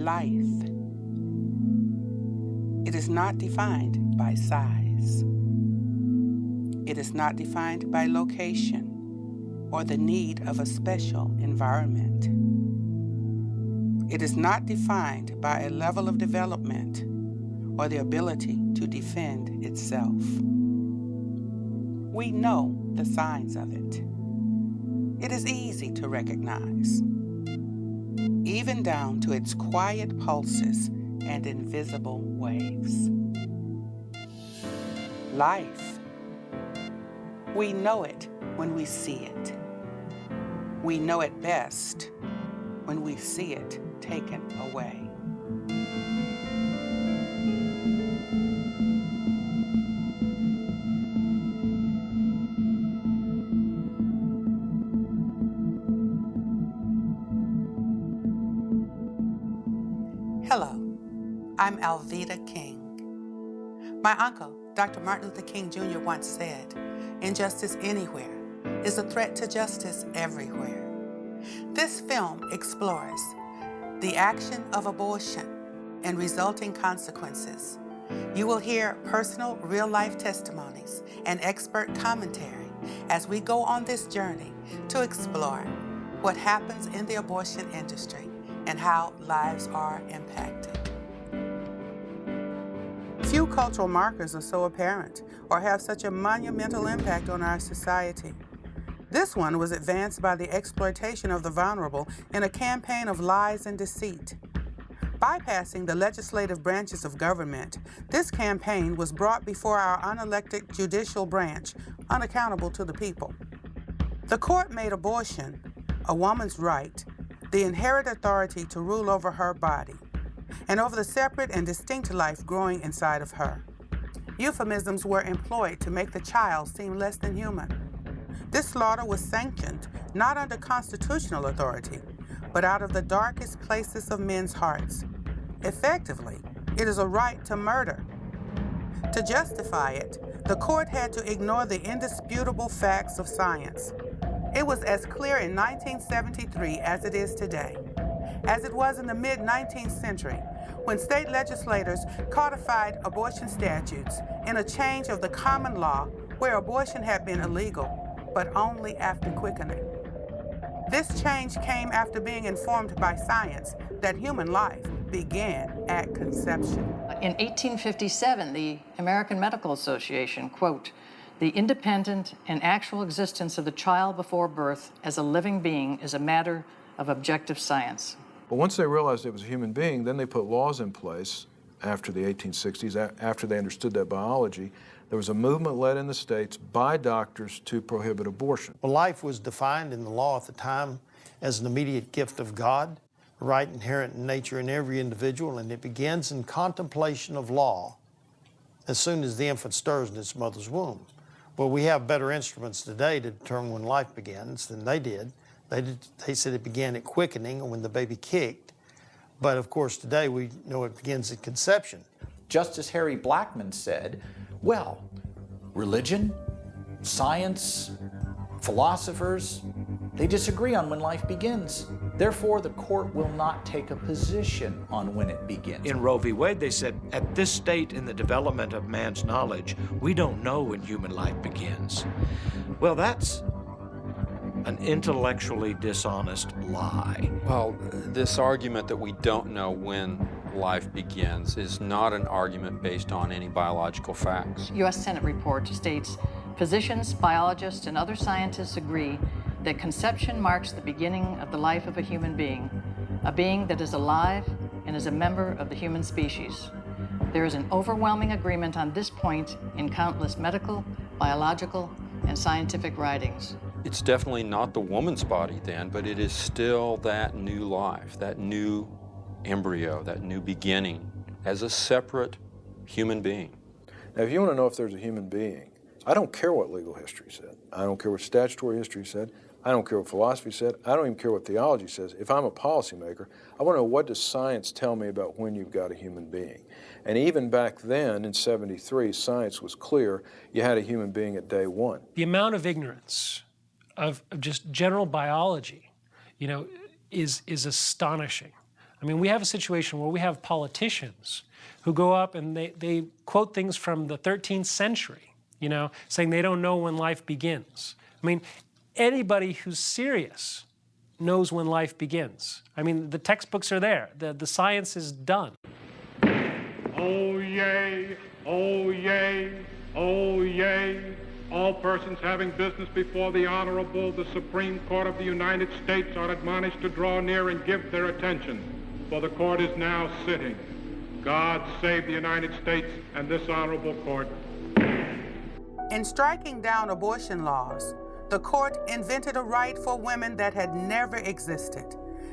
life. It is not defined by size. It is not defined by location or the need of a special environment. It is not defined by a level of development or the ability to defend itself. We know the signs of it. It is easy to recognize, even down to its quiet pulses and invisible waves. Life. We know it when we see it. We know it best when we see it taken away. Hello, I'm Alveda King. My uncle, Dr. Martin Luther King Jr. once said, "Injustice anywhere is a threat to justice everywhere." This film explores the action of abortion and resulting consequences. You will hear personal, real-life testimonies and expert commentary as we go on this journey to explore what happens in the abortion industry and how lives are impacted. Few cultural markers are so apparent or have such a monumental impact on our society. This one was advanced by the exploitation of the vulnerable in a campaign of lies and deceit. Bypassing the legislative branches of government, this campaign was brought before our unelected judicial branch, unaccountable to the people. The court made abortion, a woman's right, the inherent authority to rule over her body and over the separate and distinct life growing inside of her. Euphemisms were employed to make the child seem less than human. This slaughter was sanctioned not under constitutional authority, but out of the darkest places of men's hearts. Effectively, it is a right to murder. To justify it, the court had to ignore the indisputable facts of science. It was as clear in 1973 as it is today, as it was in the mid-19th century, when state legislators codified abortion statutes in a change of the common law where abortion had been illegal, but only after quickening. This change came after being informed by science that human life began at conception. In 1857, the American Medical Association, quote, "The independent and actual existence of the child before birth as a living being is a matter of objective science." But once they realized it was a human being, then they put laws in place after the 1860s, after they understood that biology. There was a movement led in the states by doctors to prohibit abortion. Well, life was defined in the law at the time as an immediate gift of God, a right inherent in nature in every individual, and it begins in contemplation of law as soon as the infant stirs in its mother's womb. Well, we have better instruments today to determine when life begins than they did. They said it began at quickening or when the baby kicked. But of course, today we know it begins at conception. Justice Harry Blackmun said, well, religion, science, philosophers, they disagree on when life begins. Therefore, the court will not take a position on when it begins. In Roe v. Wade, they said, at this state in the development of man's knowledge, we don't know when human life begins. Well, that's an intellectually dishonest lie. Well, this argument that we don't know when life begins is not an argument based on any biological facts. U.S. Senate report states, physicians, biologists, and other scientists agree that conception marks the beginning of the life of a human being, a being that is alive and is a member of the human species. There is an overwhelming agreement on this point in countless medical, biological, and scientific writings. It's definitely not the woman's body then, but it is still that new life, that new embryo, that new beginning as a separate human being. Now, if you want to know if there's a human being, I don't care what legal history said. I don't care what statutory history said. I don't care what philosophy said. I don't even care what theology says. If I'm a policymaker, I want to know, what does science tell me about when you've got a human being? And even back then, in '73, science was clear. You had a human being at day one. The amount of ignorance of just general biology, is astonishing. I mean, we have a situation where we have politicians who go up and they quote things from the 13th century, you know, saying they don't know when life begins. I mean, anybody who's serious knows when life begins. I mean, the textbooks are there. The science is done. Oh, yea, oh, yea, oh, yea. All persons having business before the Honorable, the Supreme Court of the United States are admonished to draw near and give their attention, for the court is now sitting. God save the United States and this honorable court. In striking down abortion laws, the court invented a right for women that had never existed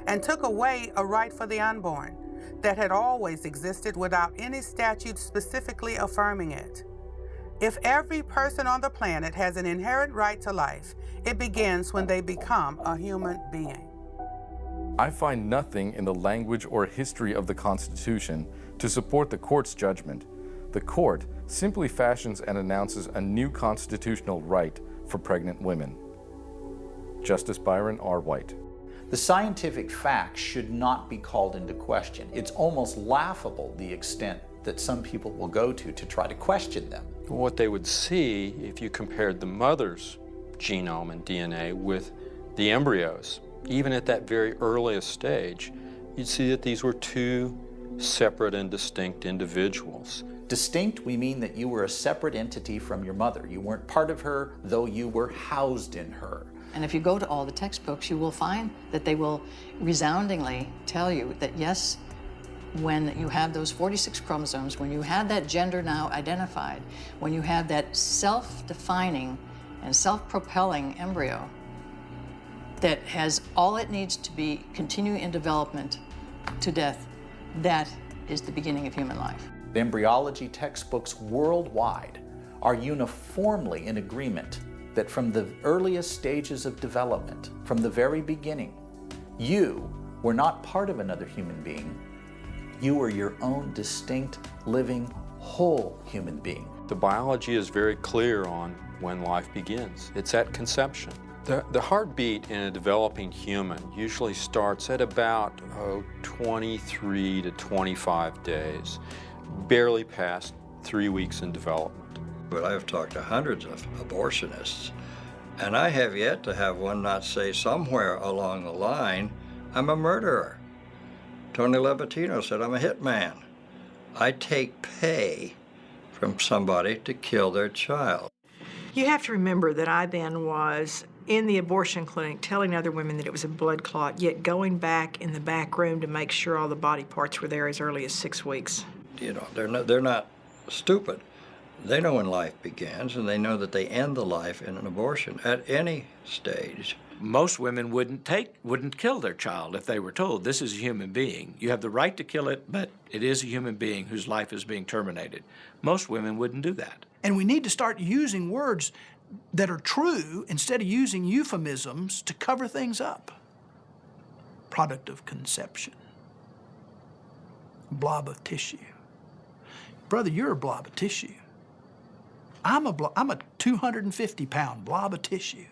and took away a right for the unborn that had always existed without any statute specifically affirming it. If every person on the planet has an inherent right to life, it begins when they become a human being. I find nothing in the language or history of the Constitution to support the court's judgment. The court simply fashions and announces a new constitutional right for pregnant women. Justice Byron R. White. The scientific facts should not be called into question. It's almost laughable the extent that some people will go to try to question them. What they would see if you compared the mother's genome and DNA with the embryos, even at that very earliest stage, you'd see that these were two separate and distinct individuals. Distinct, we mean that you were a separate entity from your mother. You weren't part of her, though you were housed in her. And if you go to all the textbooks, you will find that they will resoundingly tell you that yes, when you have those 46 chromosomes, when you have that gender now identified, when you have that self-defining and self-propelling embryo that has all it needs to be continue in development to death, that is the beginning of human life. The embryology textbooks worldwide are uniformly in agreement that from the earliest stages of development, from the very beginning, you were not part of another human being. You were your own distinct, living, whole human being. The biology is very clear on when life begins. It's at conception. The heartbeat in a developing human usually starts at about 23 to 25 days, barely past 3 weeks in development. But I've talked to hundreds of abortionists, and I have yet to have one not say somewhere along the line, I'm a murderer. Tony Levatino said, I'm a hitman. I take pay from somebody to kill their child. You have to remember that I then was in the abortion clinic telling other women that it was a blood clot, yet going back in the back room to make sure all the body parts were there as early as 6 weeks. You know, they're not stupid. They know when life begins, and they know that they end the life in an abortion at any stage. Most women wouldn't kill their child if they were told this is a human being. You have the right to kill it, but it is a human being whose life is being terminated. Most women wouldn't do that. And we need to start using words that are true instead of using euphemisms to cover things up. Product of conception. Blob of tissue. Brother, you're a blob of tissue. I'm a 250-pound blob of tissue.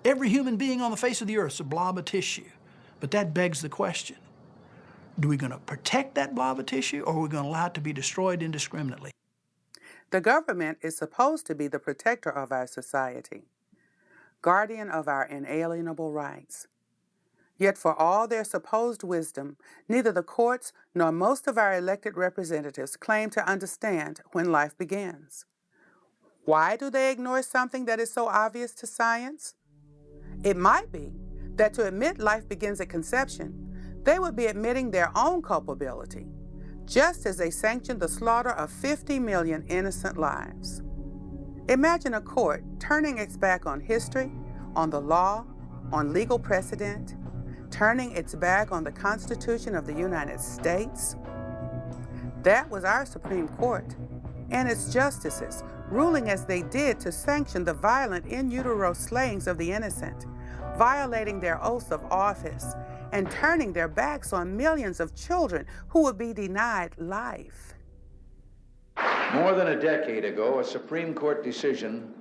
Every human being on the face of the earth is a blob of tissue. But that begs the question, are we going to protect that blob of tissue, or are we going to allow it to be destroyed indiscriminately? The government is supposed to be the protector of our society, guardian of our inalienable rights. Yet for all their supposed wisdom, neither the courts nor most of our elected representatives claim to understand when life begins. Why do they ignore something that is so obvious to science? It might be that to admit life begins at conception, they would be admitting their own culpability, just as they sanctioned the slaughter of 50 million innocent lives. Imagine a court turning its back on history, on the law, on legal precedent, turning its back on the Constitution of the United States. That was our Supreme Court and its justices ruling as they did to sanction the violent in utero slayings of the innocent, violating their oaths of office, and turning their backs on millions of children who would be denied life. More than a decade ago, a Supreme Court decision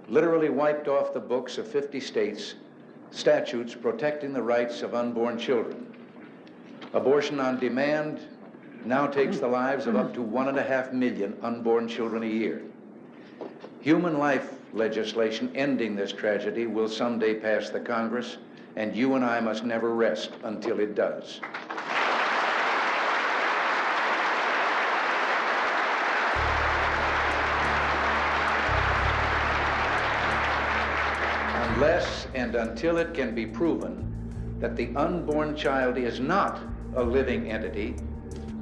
literally wiped off the books of 50 states statutes protecting the rights of unborn children. Abortion on demand now takes the lives of up to 1.5 million unborn children a year. Human life legislation ending this tragedy will someday pass the Congress, and you and I must never rest until it does. Unless and until it can be proven that the unborn child is not a living entity,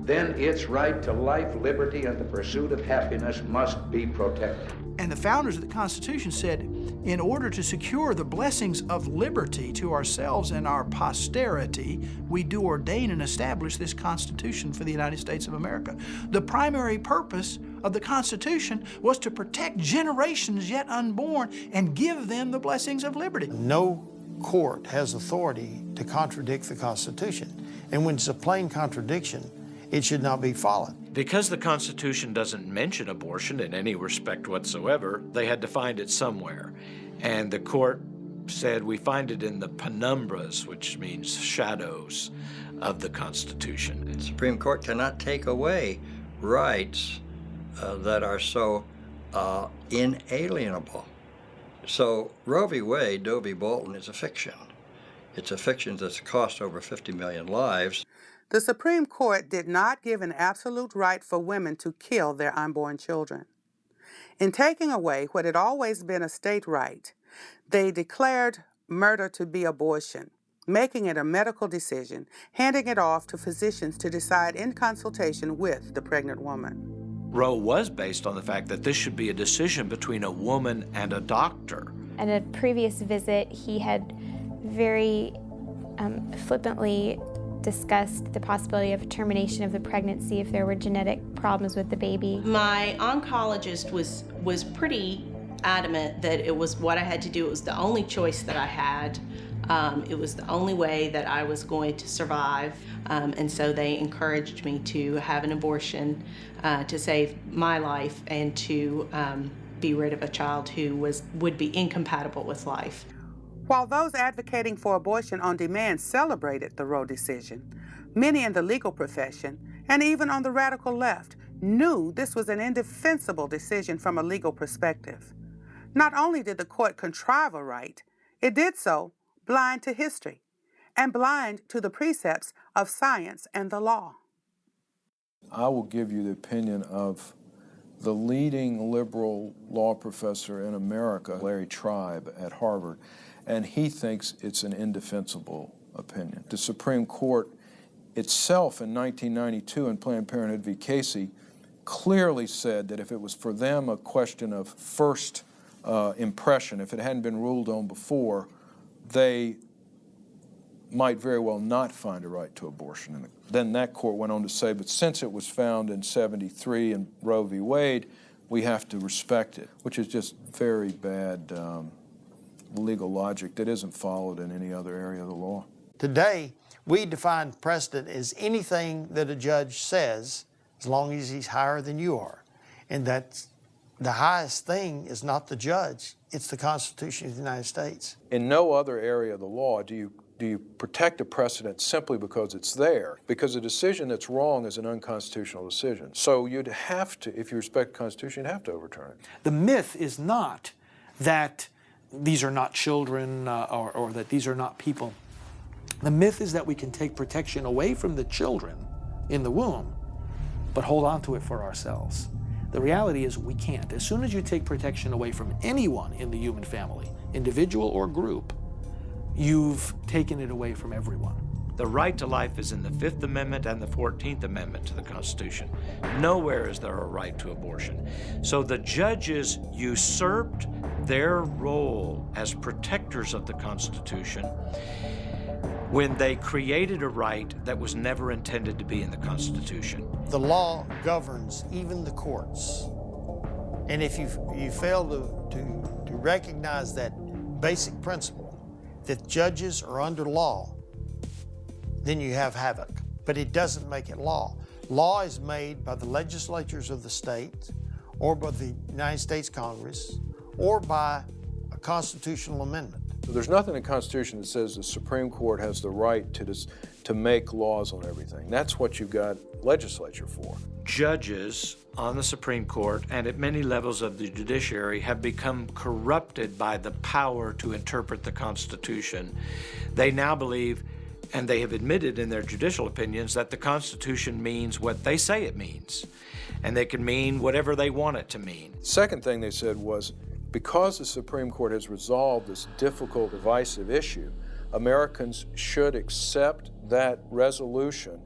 then its right to life, liberty, and the pursuit of happiness must be protected. And the founders of the Constitution said, in order to secure the blessings of liberty to ourselves and our posterity, we do ordain and establish this Constitution for the United States of America. The primary purpose of the Constitution was to protect generations yet unborn and give them the blessings of liberty. No court has authority to contradict the Constitution. And when it's a plain contradiction, it should not be followed. Because the Constitution doesn't mention abortion in any respect whatsoever, they had to find it somewhere. And the court said, we find it in the penumbras, which means shadows, of the Constitution. The Supreme Court cannot take away rights that are so inalienable. So Roe v. Wade, Doe v. Bolton is a fiction. It's a fiction that's cost over 50 million lives. The Supreme Court did not give an absolute right for women to kill their unborn children. In taking away what had always been a state right, they declared murder to be abortion, making it a medical decision, handing it off to physicians to decide in consultation with the pregnant woman. Roe was based on the fact that this should be a decision between a woman and a doctor. At a previous visit, he had very flippantly discussed the possibility of termination of the pregnancy if there were genetic problems with the baby. My oncologist was pretty adamant that it was what I had to do. It was the only choice that I had. It was the only way that I was going to survive. And so they encouraged me to have an abortion to save my life and to be rid of a child who would be incompatible with life. While those advocating for abortion on demand celebrated the Roe decision, many in the legal profession, and even on the radical left, knew this was an indefensible decision from a legal perspective. Not only did the court contrive a right, it did so blind to history and blind to the precepts of science and the law. I will give you the opinion of the leading liberal law professor in America, Larry Tribe at Harvard, and he thinks it's an indefensible opinion. The Supreme Court itself in 1992 in Planned Parenthood v. Casey clearly said that if it was for them a question of first impression, if it hadn't been ruled on before, they might very well not find a right to abortion. And then that court went on to say, but since it was found in '73 in Roe v. Wade, we have to respect it, which is just very bad legal logic that isn't followed in any other area of the law. Today, we define precedent as anything that a judge says, as long as he's higher than you are. And that's the highest thing is not the judge, it's the Constitution of the United States. In no other area of the law do you protect a precedent simply because it's there, because a decision that's wrong is an unconstitutional decision. So you'd have to, if you respect the Constitution, you'd have to overturn it. The myth is not that these are not children or that these are not people. The myth is that we can take protection away from the children in the womb, but hold on to it for ourselves. The reality is we can't. As soon as you take protection away from anyone in the human family, individual or group, you've taken it away from everyone. The right to life is in the 5th Amendment and the 14th Amendment to the Constitution. Nowhere is there a right to abortion. So the judges usurped their role as protectors of the Constitution when they created a right that was never intended to be in the Constitution. The law governs even the courts. And if you fail to recognize that basic principle, that judges are under law, then you have havoc. But it doesn't make it law. Law is made by the legislatures of the state, or by the United States Congress, or by a constitutional amendment. So there's nothing in the Constitution that says the Supreme Court has the right to make laws on everything. That's what you've got legislature for. Judges on the Supreme Court and at many levels of the judiciary have become corrupted by the power to interpret the Constitution. They now believe, and they have admitted in their judicial opinions, that the Constitution means what they say it means, and they can mean whatever they want it to mean. Second thing they said was, because the Supreme Court has resolved this difficult, divisive issue, Americans should accept that resolution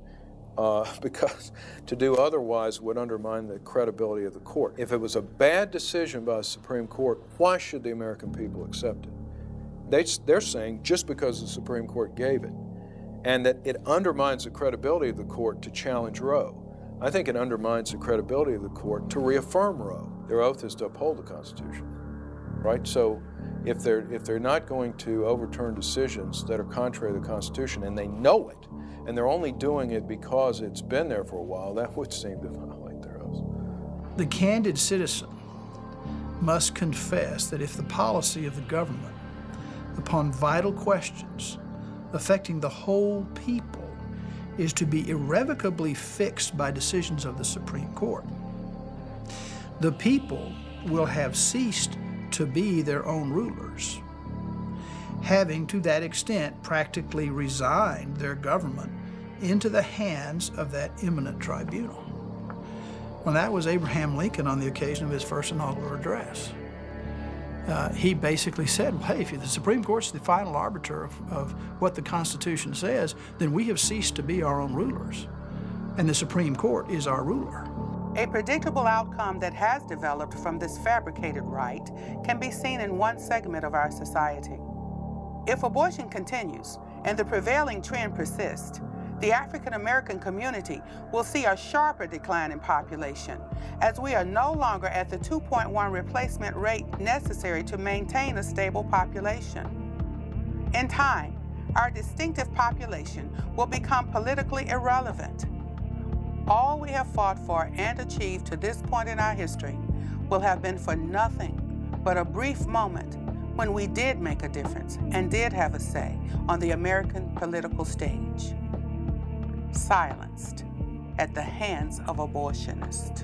because to do otherwise would undermine the credibility of the court. If it was a bad decision by the Supreme Court, why should the American people accept it? They're saying just because the Supreme Court gave it, and that it undermines the credibility of the court to challenge Roe. I think it undermines the credibility of the court to reaffirm Roe. Their oath is to uphold the Constitution, right? So if they're not going to overturn decisions that are contrary to the Constitution, and they know it, and they're only doing it because it's been there for a while, that would seem to violate their oath. The candid citizen must confess that if the policy of the government upon vital questions affecting the whole people is to be irrevocably fixed by decisions of the Supreme Court, the people will have ceased to be their own rulers, having to that extent practically resigned their government into the hands of that eminent tribunal. Well, that was Abraham Lincoln on the occasion of his first inaugural address. He basically said, well, hey, if the Supreme Court's the final arbiter of what the Constitution says, then we have ceased to be our own rulers, and the Supreme Court is our ruler. A predictable outcome that has developed from this fabricated right can be seen in one segment of our society. If abortion continues and the prevailing trend persists, the African American community will see a sharper decline in population, as we are no longer at the 2.1 replacement rate necessary to maintain a stable population. In time, our distinctive population will become politically irrelevant. All we have fought for and achieved to this point in our history will have been for nothing but a brief moment when we did make a difference and did have a say on the American political stage. Silenced at the hands of abortionists.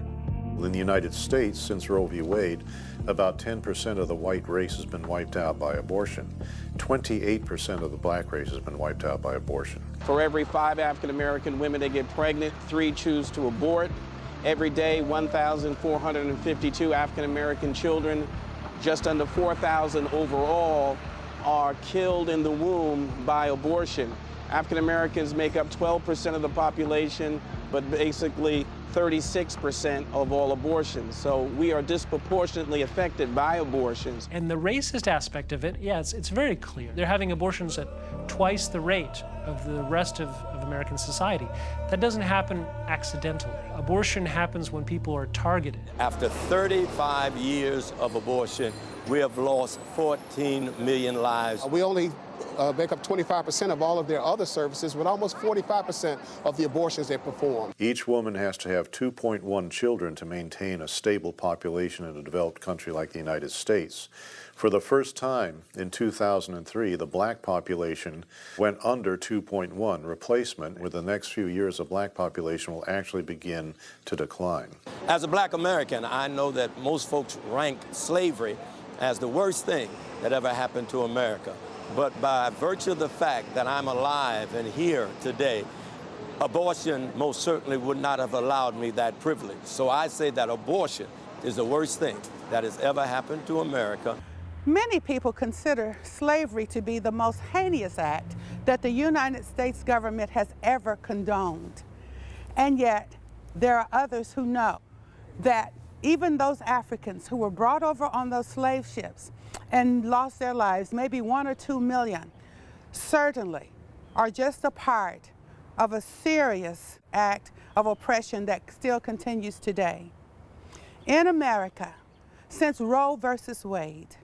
In the United States, since Roe v. Wade, about 10% of the white race has been wiped out by abortion. 28% of the black race has been wiped out by abortion. For every 5 African American women that get pregnant, 3 choose to abort. Every day, 1,452 African American children, just under 4,000 overall, are killed in the womb by abortion. African Americans make up 12% of the population, but basically 36% of all abortions. So we are disproportionately affected by abortions. And the racist aspect of it, yeah, it's very clear. They're having abortions at twice the rate of the rest of American society. That doesn't happen accidentally. Abortion happens when people are targeted. After 35 years of abortion, we have lost 14 million lives. We only make up 25% of all of their other services, with almost 45% of the abortions they perform. Each woman has to have 2.1 children to maintain a stable population in a developed country like the United States. For the first time in 2003, the black population went under 2.1 replacement. With the next few years, the black population will actually begin to decline. As a black American, I know that most folks rank slavery as the worst thing that ever happened to America. But by virtue of the fact that I'm alive and here today, abortion most certainly would not have allowed me that privilege. So I say that abortion is the worst thing that has ever happened to America. Many people consider slavery to be the most heinous act that the United States government has ever condoned. And yet, there are others who know that even those Africans who were brought over on those slave ships and lost their lives, maybe 1 or 2 million, certainly are just a part of a serious act of oppression that still continues today. In America, since Roe versus Wade,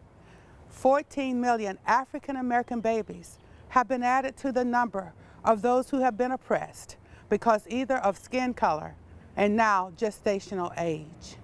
14 million African American babies have been added to the number of those who have been oppressed because either of skin color and now gestational age.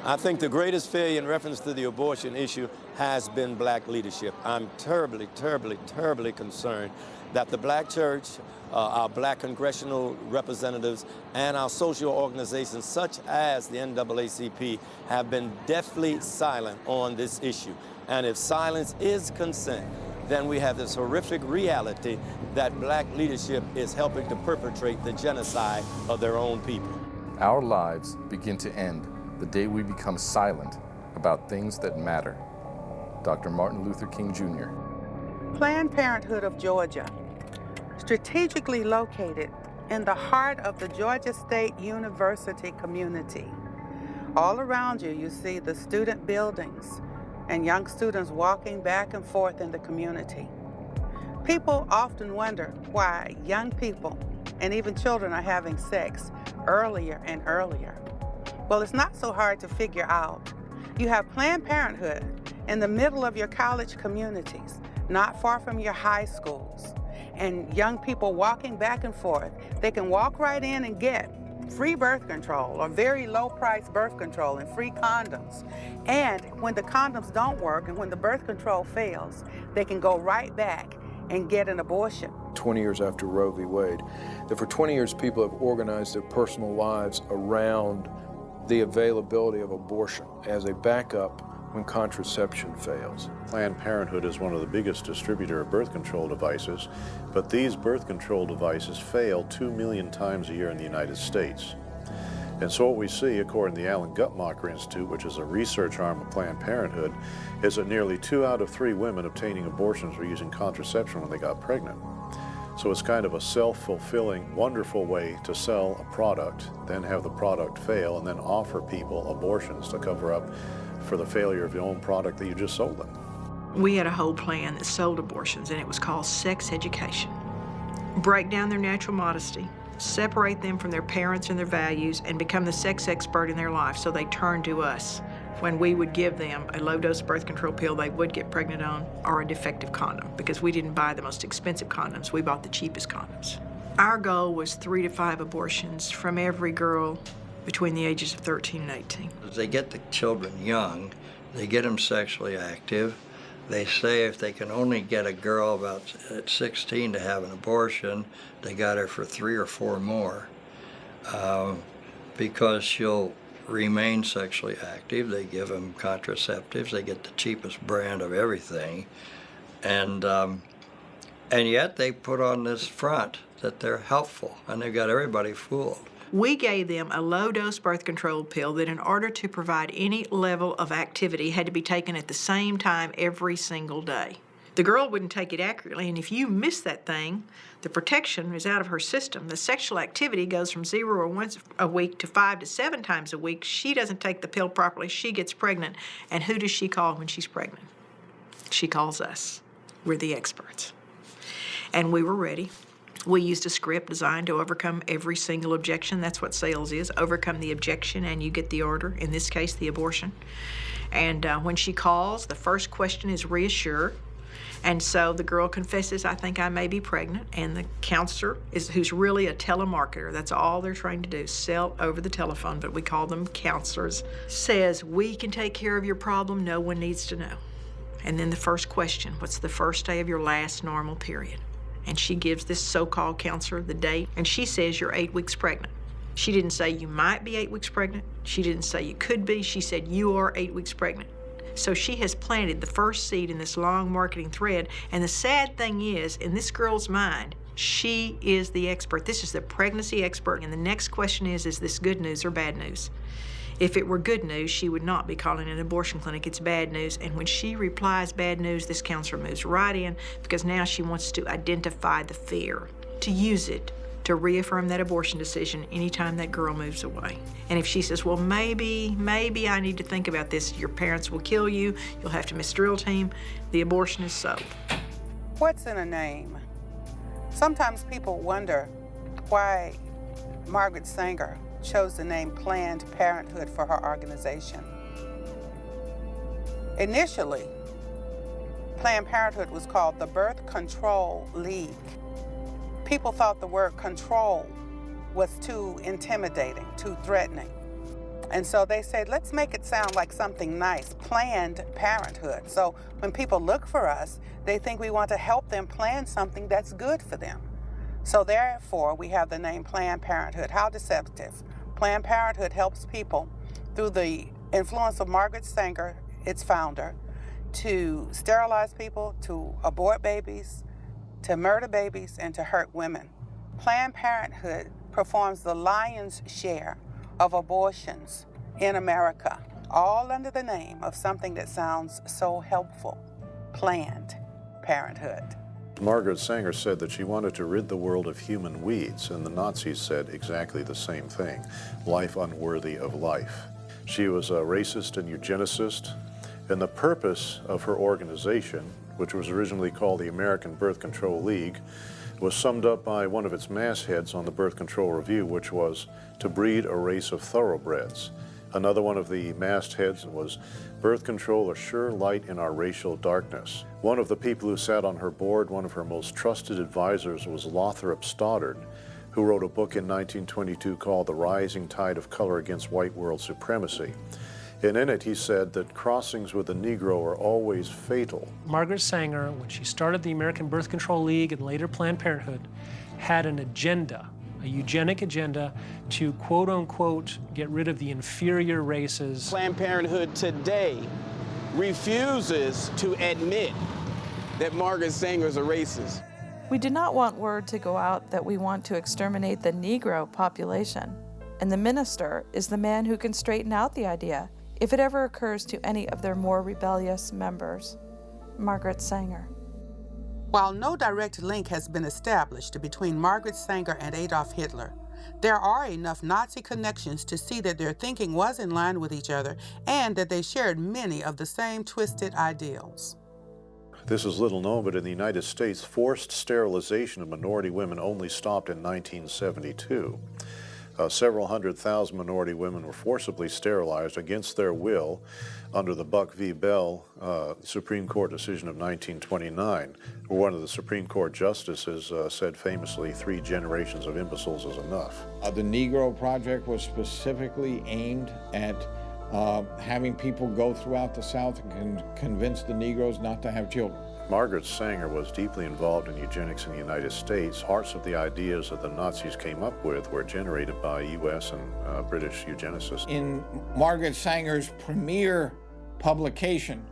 I think the greatest failure in reference to the abortion issue has been black leadership. I'm terribly, terribly, terribly concerned that the black church, our black congressional representatives, and our social organizations such as the NAACP have been deathly silent on this issue. And if silence is consent, then we have this horrific reality that black leadership is helping to perpetrate the genocide of their own people. Our lives begin to end the day we become silent about things that matter. Dr. Martin Luther King Jr. Planned Parenthood of Georgia, strategically located in the heart of the Georgia State University community. All around you, you see the student buildings and young students walking back and forth in the community. People often wonder why young people and even children are having sex earlier and earlier. Well, it's not so hard to figure out. You have Planned Parenthood in the middle of your college communities, not far from your high schools, and young people walking back and forth. They can walk right in and get free birth control or very low price birth control and free condoms. And when the condoms don't work and when the birth control fails, they can go right back and get an abortion. 20 years after Roe v. Wade, that for 20 years people have organized their personal lives around the availability of abortion as a backup when contraception fails. Planned Parenthood is one of the biggest distributors of birth control devices, but these birth control devices fail 2 million times a year in the United States. And so what we see, according to the Alan Guttmacher Institute, which is a research arm of Planned Parenthood, is that nearly 2 out of 3 women obtaining abortions were using contraception when they got pregnant. So it's kind of a self-fulfilling, wonderful way to sell a product, then have the product fail, and then offer people abortions to cover up for the failure of your own product that you just sold them. We had a whole plan that sold abortions, and it was called sex education. Break down their natural modesty, separate them from their parents and their values, and become the sex expert in their life, so they turn to us. When we would give them a low-dose birth control pill they would get pregnant on, or a defective condom, because we didn't buy the most expensive condoms, we bought the cheapest condoms. Our goal was 3 to 5 abortions from every girl between the ages of 13 and 18. They get the children young, they get them sexually active. They say if they can only get a girl about at 16 to have an abortion, they got her for 3 or 4 more because she'll remain sexually active. They give them contraceptives. They get the cheapest brand of everything. And yet they put on this front that they're helpful, and they've got everybody fooled. We gave them a low-dose birth control pill that in order to provide any level of activity had to be taken at the same time every single day. The girl wouldn't take it accurately, and if you miss that thing, the protection is out of her system. The sexual activity goes from 0 or once a week to 5 to 7 times a week. She doesn't take the pill properly, she gets pregnant. And who does she call when she's pregnant? She calls us. We're the experts. And we were ready. We used a script designed to overcome every single objection. That's what sales is. Overcome the objection and you get the order, in this case, the abortion. And when she calls, the first question is reassure. And so the girl confesses, I think I may be pregnant. And the counselor, who's really a telemarketer, that's all they're trained to do, sell over the telephone, but we call them counselors, says, we can take care of your problem. No one needs to know. And then the first question, what's the first day of your last normal period? And she gives this so-called counselor the date, and she says you're 8 weeks pregnant. She didn't say you might be 8 weeks pregnant. She didn't say you could be. She said you are 8 weeks pregnant. So she has planted the first seed in this long marketing thread, and the sad thing is, in this girl's mind, she is the expert. This is the pregnancy expert, and the next question is this good news or bad news? If it were good news, she would not be calling an abortion clinic. It's bad news. And when she replies bad news, this counselor moves right in because now she wants to identify the fear, to use it to reaffirm that abortion decision anytime that girl moves away. And if she says, well, maybe I need to think about this, your parents will kill you, you'll have to miss drill team, the abortion is sold. What's in a name? Sometimes people wonder why Margaret Sanger chose the name Planned Parenthood for her organization. Initially, Planned Parenthood was called the Birth Control League. People thought the word control was too intimidating, too threatening. And so they said, let's make it sound like something nice, Planned Parenthood. So when people look for us, they think we want to help them plan something that's good for them. So therefore, we have the name Planned Parenthood. How deceptive. Planned Parenthood helps people through the influence of Margaret Sanger, its founder, to sterilize people, to abort babies, to murder babies, and to hurt women. Planned Parenthood performs the lion's share of abortions in America, all under the name of something that sounds so helpful, Planned Parenthood. Margaret Sanger said that she wanted to rid the world of human weeds, and the Nazis said exactly the same thing, life unworthy of life. She was a racist and eugenicist, and the purpose of her organization, which was originally called the American Birth Control League, was summed up by one of its mastheads on the Birth Control Review, which was to breed a race of thoroughbreds. Another one of the mastheads was birth control, a sure light in our racial darkness. One of the people who sat on her board, one of her most trusted advisors, was Lothrop Stoddard, who wrote a book in 1922 called The Rising Tide of Color Against White World Supremacy. And in it, he said that crossings with the Negro are always fatal. Margaret Sanger, when she started the American Birth Control League and later Planned Parenthood, had an agenda, a eugenic agenda to quote unquote get rid of the inferior races. Planned Parenthood today refuses to admit that Margaret Sanger's a racist. We do not want word to go out that we want to exterminate the Negro population. And the minister is the man who can straighten out the idea if it ever occurs to any of their more rebellious members. Margaret Sanger. While no direct link has been established between Margaret Sanger and Adolf Hitler, there are enough Nazi connections to see that their thinking was in line with each other and that they shared many of the same twisted ideals. This is little known, but in the United States, forced sterilization of minority women only stopped in 1972. Several 100,000 minority women were forcibly sterilized against their will under the Buck v. Bell Supreme Court decision of 1929, where one of the Supreme Court justices said famously, 3 generations of imbeciles is enough. The Negro Project was specifically aimed at having people go throughout the South and convince the Negroes not to have children. Margaret Sanger was deeply involved in eugenics in the United States. Hearts of the ideas that the Nazis came up with were generated by U.S. and British eugenicists. In Margaret Sanger's premier publication,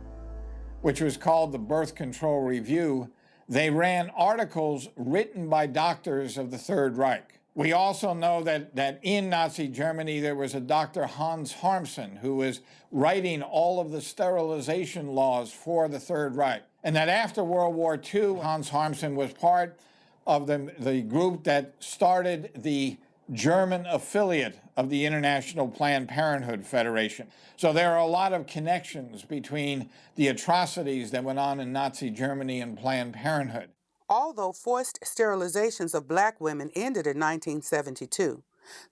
which was called the Birth Control Review, they ran articles written by doctors of the Third Reich. We also know that in Nazi Germany there was a Dr. Hans Harmsen who was writing all of the sterilization laws for the Third Reich. And that after World War II, Hans Harmsen was part of the group that started the German affiliate of the International Planned Parenthood Federation. So there are a lot of connections between the atrocities that went on in Nazi Germany and Planned Parenthood. Although forced sterilizations of black women ended in 1972,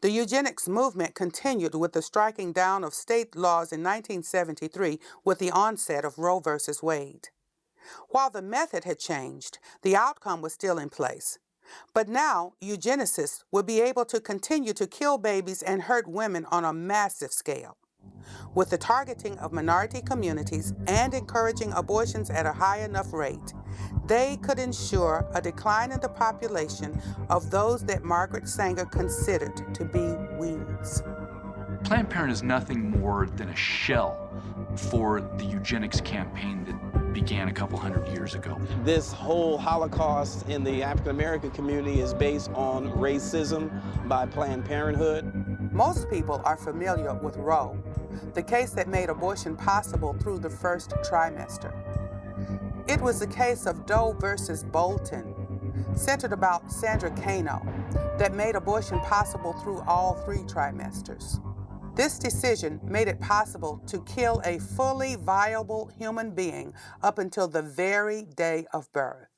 the eugenics movement continued with the striking down of state laws in 1973 with the onset of Roe v. Wade. While the method had changed, the outcome was still in place. But now, eugenicists would be able to continue to kill babies and hurt women on a massive scale. With the targeting of minority communities and encouraging abortions at a high enough rate, they could ensure a decline in the population of those that Margaret Sanger considered to be weeds. Planned Parenthood is nothing more than a shell for the eugenics campaign that began a couple hundred years ago. This whole Holocaust in the African American community is based on racism by Planned Parenthood. Most people are familiar with Roe, the case that made abortion possible through the first trimester. It was the case of Doe versus Bolton, centered about Sandra Cano, that made abortion possible through all 3 trimesters. This decision made it possible to kill a fully viable human being up until the very day of birth.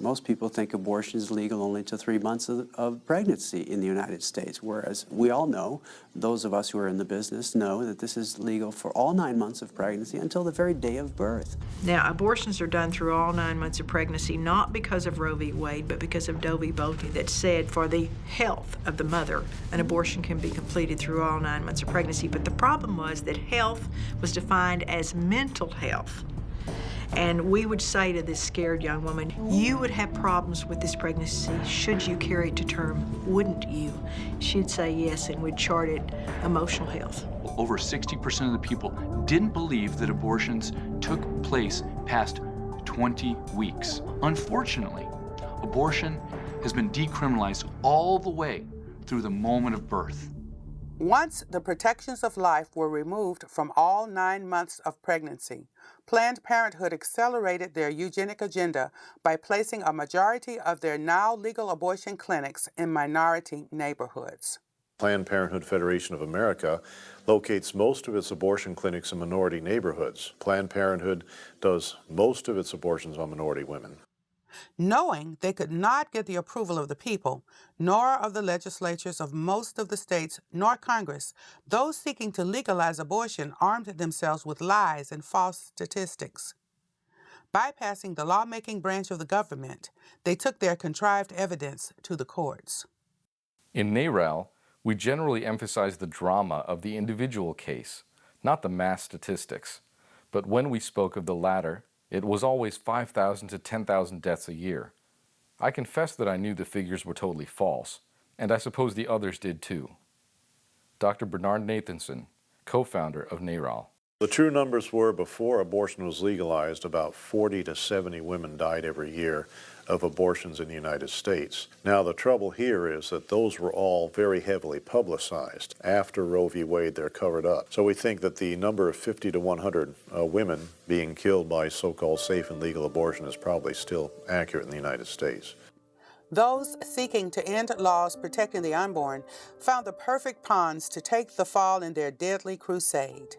Most people think abortion is legal only to 3 months of pregnancy in the United States, whereas we all know, those of us who are in the business know that this is legal for all 9 months of pregnancy until the very day of birth. Now, abortions are done through all 9 months of pregnancy, not because of Roe v. Wade, but because of Doe v. Bolte that said for the health of the mother, an abortion can be completed through all 9 months of pregnancy. But the problem was that health was defined as mental health. And we would say to this scared young woman, you would have problems with this pregnancy should you carry it to term, wouldn't you? She'd say yes, and we'd chart it emotional health. Over 60% of the people didn't believe that abortions took place past 20 weeks. Unfortunately, abortion has been decriminalized all the way through the moment of birth. Once the protections of life were removed from all 9 months of pregnancy, Planned Parenthood accelerated their eugenic agenda by placing a majority of their now legal abortion clinics in minority neighborhoods. Planned Parenthood Federation of America locates most of its abortion clinics in minority neighborhoods. Planned Parenthood does most of its abortions on minority women. Knowing they could not get the approval of the people, nor of the legislatures of most of the states, nor Congress, those seeking to legalize abortion armed themselves with lies and false statistics. Bypassing the lawmaking branch of the government, they took their contrived evidence to the courts. In NARAL, we generally emphasize the drama of the individual case, not the mass statistics. But when we spoke of the latter, it was always 5,000 to 10,000 deaths a year. I confess that I knew the figures were totally false, and I suppose the others did too. Dr. Bernard Nathanson, co-founder of NARAL. The true numbers were, before abortion was legalized, about 40 to 70 women died every year of abortions in the United States. Now, the trouble here is that those were all very heavily publicized. After Roe v. Wade, they're covered up. So we think that the number of 50 to 100 women being killed by so-called safe and legal abortion is probably still accurate in the United States. Those seeking to end laws protecting the unborn found the perfect pawns to take the fall in their deadly crusade.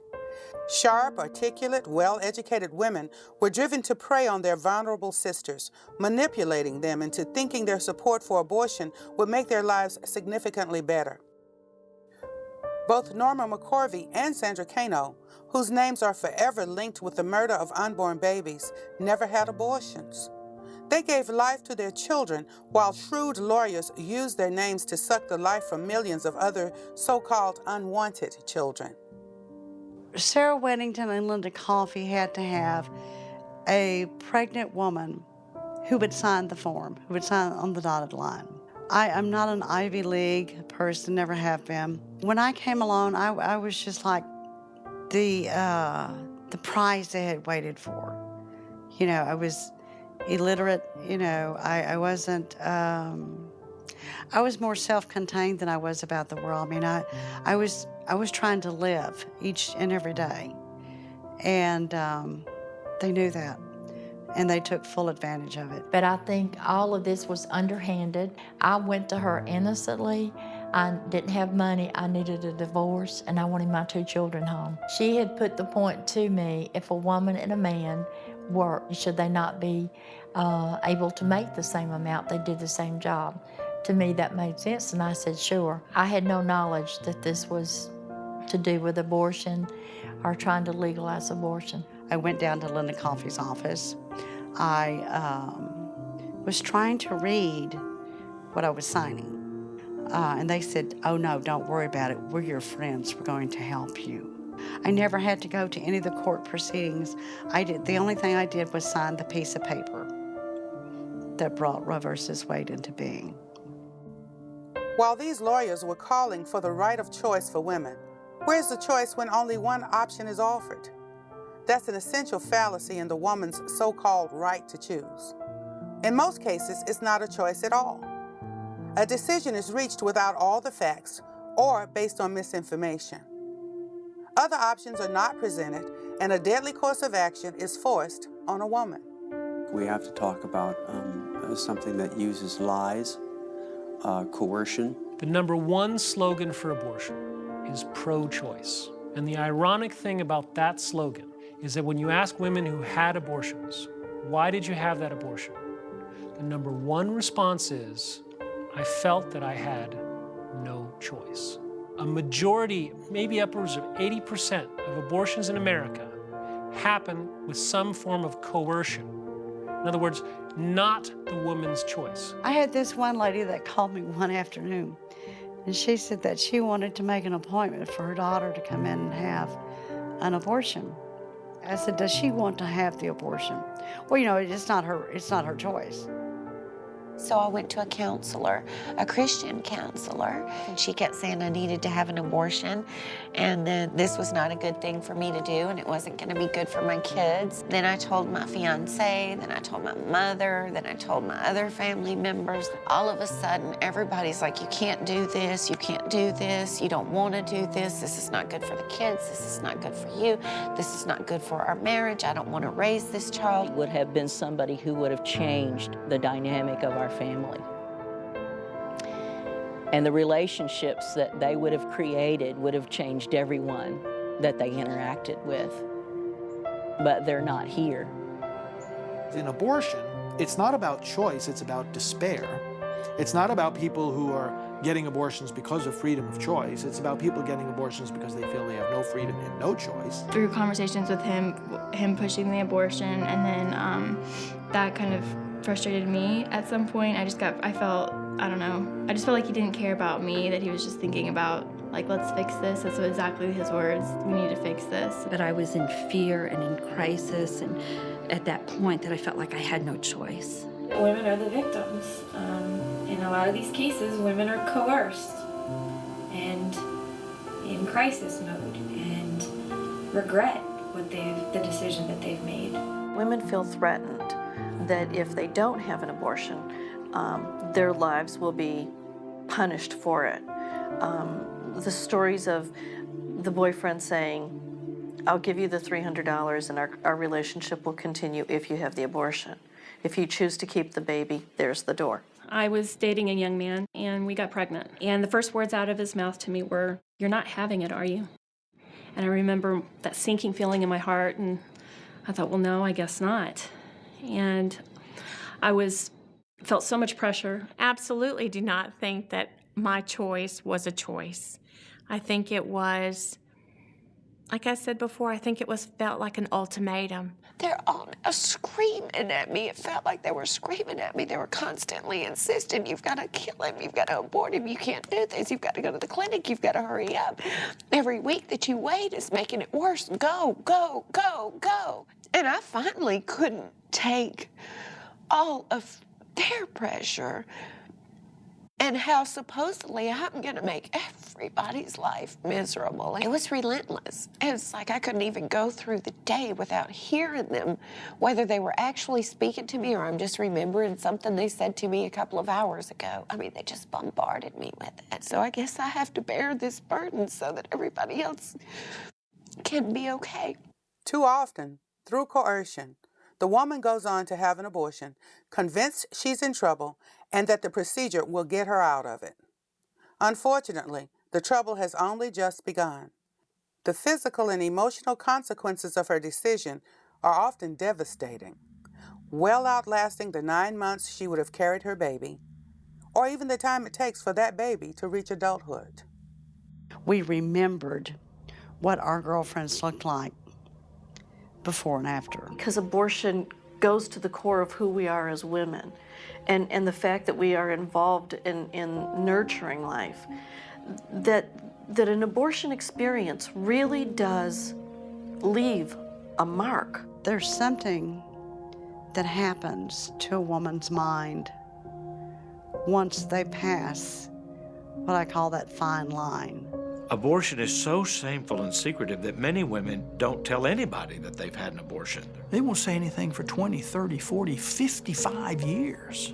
Sharp, articulate, well-educated women were driven to prey on their vulnerable sisters, manipulating them into thinking their support for abortion would make their lives significantly better. Both Norma McCorvey and Sandra Cano, whose names are forever linked with the murder of unborn babies, never had abortions. They gave life to their children while shrewd lawyers used their names to suck the life from millions of other so-called unwanted children. Sarah Weddington and Linda Coffey had to have a pregnant woman who would sign the form, who would sign on the dotted line. I'm not an Ivy League person, never have been. When I came along, I was just like the prize they had waited for. You know, I was illiterate, you know, I wasn't, I was more self-contained than I was about the world. I mean, I was trying to live each and every day, and they knew that, and they took full advantage of it. But I think all of this was underhanded. I went to her innocently. I didn't have money. I needed a divorce, and I wanted my 2 children home. She had put the point to me, if a woman and a man work, should they not be able to make the same amount? They did the same job. To me, that made sense, and I said, sure. I had no knowledge that this was to do with abortion or trying to legalize abortion. I went down to Linda Coffey's office. I was trying to read what I was signing. And they said, oh no, don't worry about it. We're your friends. We're going to help you. I never had to go to any of the court proceedings. The only thing I did was sign the piece of paper that brought Roe versus Wade into being. While these lawyers were calling for the right of choice for women, where's the choice when only one option is offered? That's an essential fallacy in the woman's so-called right to choose. In most cases, it's not a choice at all. A decision is reached without all the facts or based on misinformation. Other options are not presented, and a deadly course of action is forced on a woman. We have to talk about something that uses lies, coercion. The #1 slogan for abortion is pro-choice. And the ironic thing about that slogan is that when you ask women who had abortions, why did you have that abortion? the number one response is, I felt that I had no choice. A majority, maybe upwards of 80% of abortions in America happen with some form of coercion. In other words, not the woman's choice. I had this one lady that called me one afternoon, and she said that she wanted to make an appointment for her daughter to come in and have an abortion. I said, does she want to have the abortion? Well, you know, it's not her choice. So I went to a counselor, a Christian counselor, and she kept saying I needed to have an abortion, and then this was not a good thing for me to do, and it wasn't going to be good for my kids. Then I told my fiance, then I told my mother, then I told my other family members. All of a sudden, everybody's like, you can't do this, you can't do this, you don't want to do this is not good for the kids, this is not good for you, this is not good for our marriage, I don't want to raise this child. Would have been somebody who would have changed the dynamic of our family. And the relationships that they would have created would have changed everyone that they interacted with. But they're not here. In abortion, it's not about choice, it's about despair. It's not about people who are getting abortions because of freedom of choice. It's about people getting abortions because they feel they have no freedom and no choice. Through conversations with him pushing the abortion, and then that kind of frustrated me at some point. I just felt like he didn't care about me, that he was just thinking about, like, let's fix this. That's exactly his words. We need to fix this. But I was in fear and in crisis, and at that point that I felt like I had no choice. Women are the victims. In a lot of these cases, women are coerced and in crisis mode and regret the decision that they've made. Women feel threatened that if they don't have an abortion, their lives will be punished for it. The stories of the boyfriend saying, I'll give you the $300 and our relationship will continue if you have the abortion. If you choose to keep the baby, there's the door. I was dating a young man, and we got pregnant. And the first words out of his mouth to me were, "You're not having it, are you?" And I remember that sinking feeling in my heart, and I thought, well, no, I guess not. And I felt so much pressure. Absolutely do not think that my choice was a choice. I think it was, like I said before, I think it felt like an ultimatum. They're all screaming at me. It felt like they were screaming at me. They were constantly insisting, you've got to kill him, you've got to abort him, you can't do this, you've got to go to the clinic, you've got to hurry up. Every week that you wait is making it worse. Go, go, go, go. And I finally couldn't take all of their pressure and how supposedly I'm going to make everybody's life miserable. It was relentless. It was like I couldn't even go through the day without hearing them, whether they were actually speaking to me or I'm just remembering something they said to me a couple of hours ago. I mean, they just bombarded me with it. So I guess I have to bear this burden so that everybody else can be okay. Too often, through coercion, the woman goes on to have an abortion, convinced she's in trouble and that the procedure will get her out of it. Unfortunately, the trouble has only just begun. The physical and emotional consequences of her decision are often devastating, well outlasting the 9 months she would have carried her baby, or even the time it takes for that baby to reach adulthood. We remembered what our girlfriends looked like before and after. Because abortion goes to the core of who we are as women, and the fact that we are involved in nurturing life, that an abortion experience really does leave a mark. There's something that happens to a woman's mind once they pass what I call that fine line. Abortion is so shameful and secretive that many women don't tell anybody that they've had an abortion. They won't say anything for 20, 30, 40, 55 years,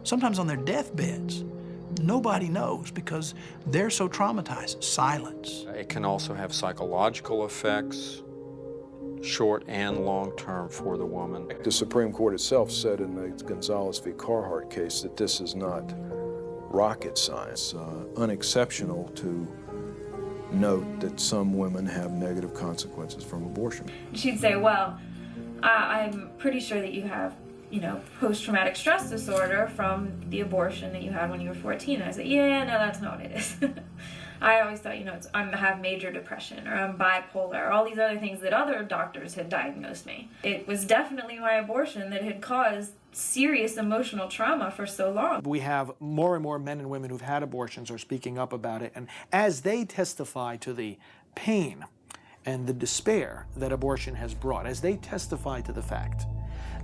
sometimes on their deathbeds. Nobody knows because they're so traumatized. Silence. It can also have psychological effects, short and long term, for the woman. The Supreme Court itself said in the Gonzalez v. Carhart case that this is not rocket science, unexceptional to note that some women have negative consequences from abortion. She'd say, well, I'm pretty sure that you have post-traumatic stress disorder from the abortion that you had when you were 14. And I said, yeah, no, that's not what it is. I always thought, I have major depression, or I'm bipolar, or all these other things that other doctors had diagnosed me. It was definitely my abortion that had caused serious emotional trauma for so long. We have more and more men and women who've had abortions are speaking up about it, and as they testify to the pain and the despair that abortion has brought, as they testify to the fact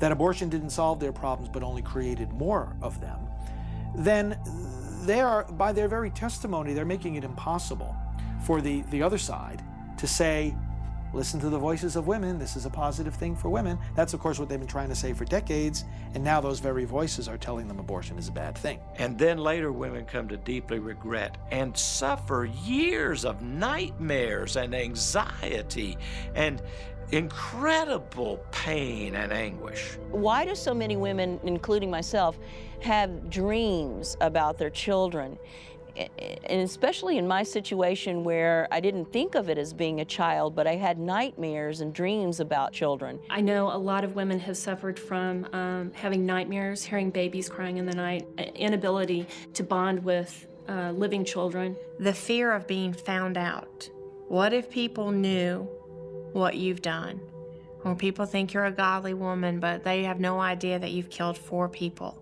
that abortion didn't solve their problems but only created more of them, then they are, by their very testimony, they're making it impossible for the other side to say, listen to the voices of women, this is a positive thing for women. That's, of course, what they've been trying to say for decades, and now those very voices are telling them abortion is a bad thing. And then later women come to deeply regret and suffer years of nightmares and anxiety and incredible pain and anguish. Why do so many women, including myself, have dreams about their children? And especially in my situation where I didn't think of it as being a child, but I had nightmares and dreams about children. I know a lot of women have suffered from having nightmares, hearing babies crying in the night, inability to bond with living children. The fear of being found out. What if people knew what you've done? Or people think you're a godly woman, but they have no idea that you've killed 4 people.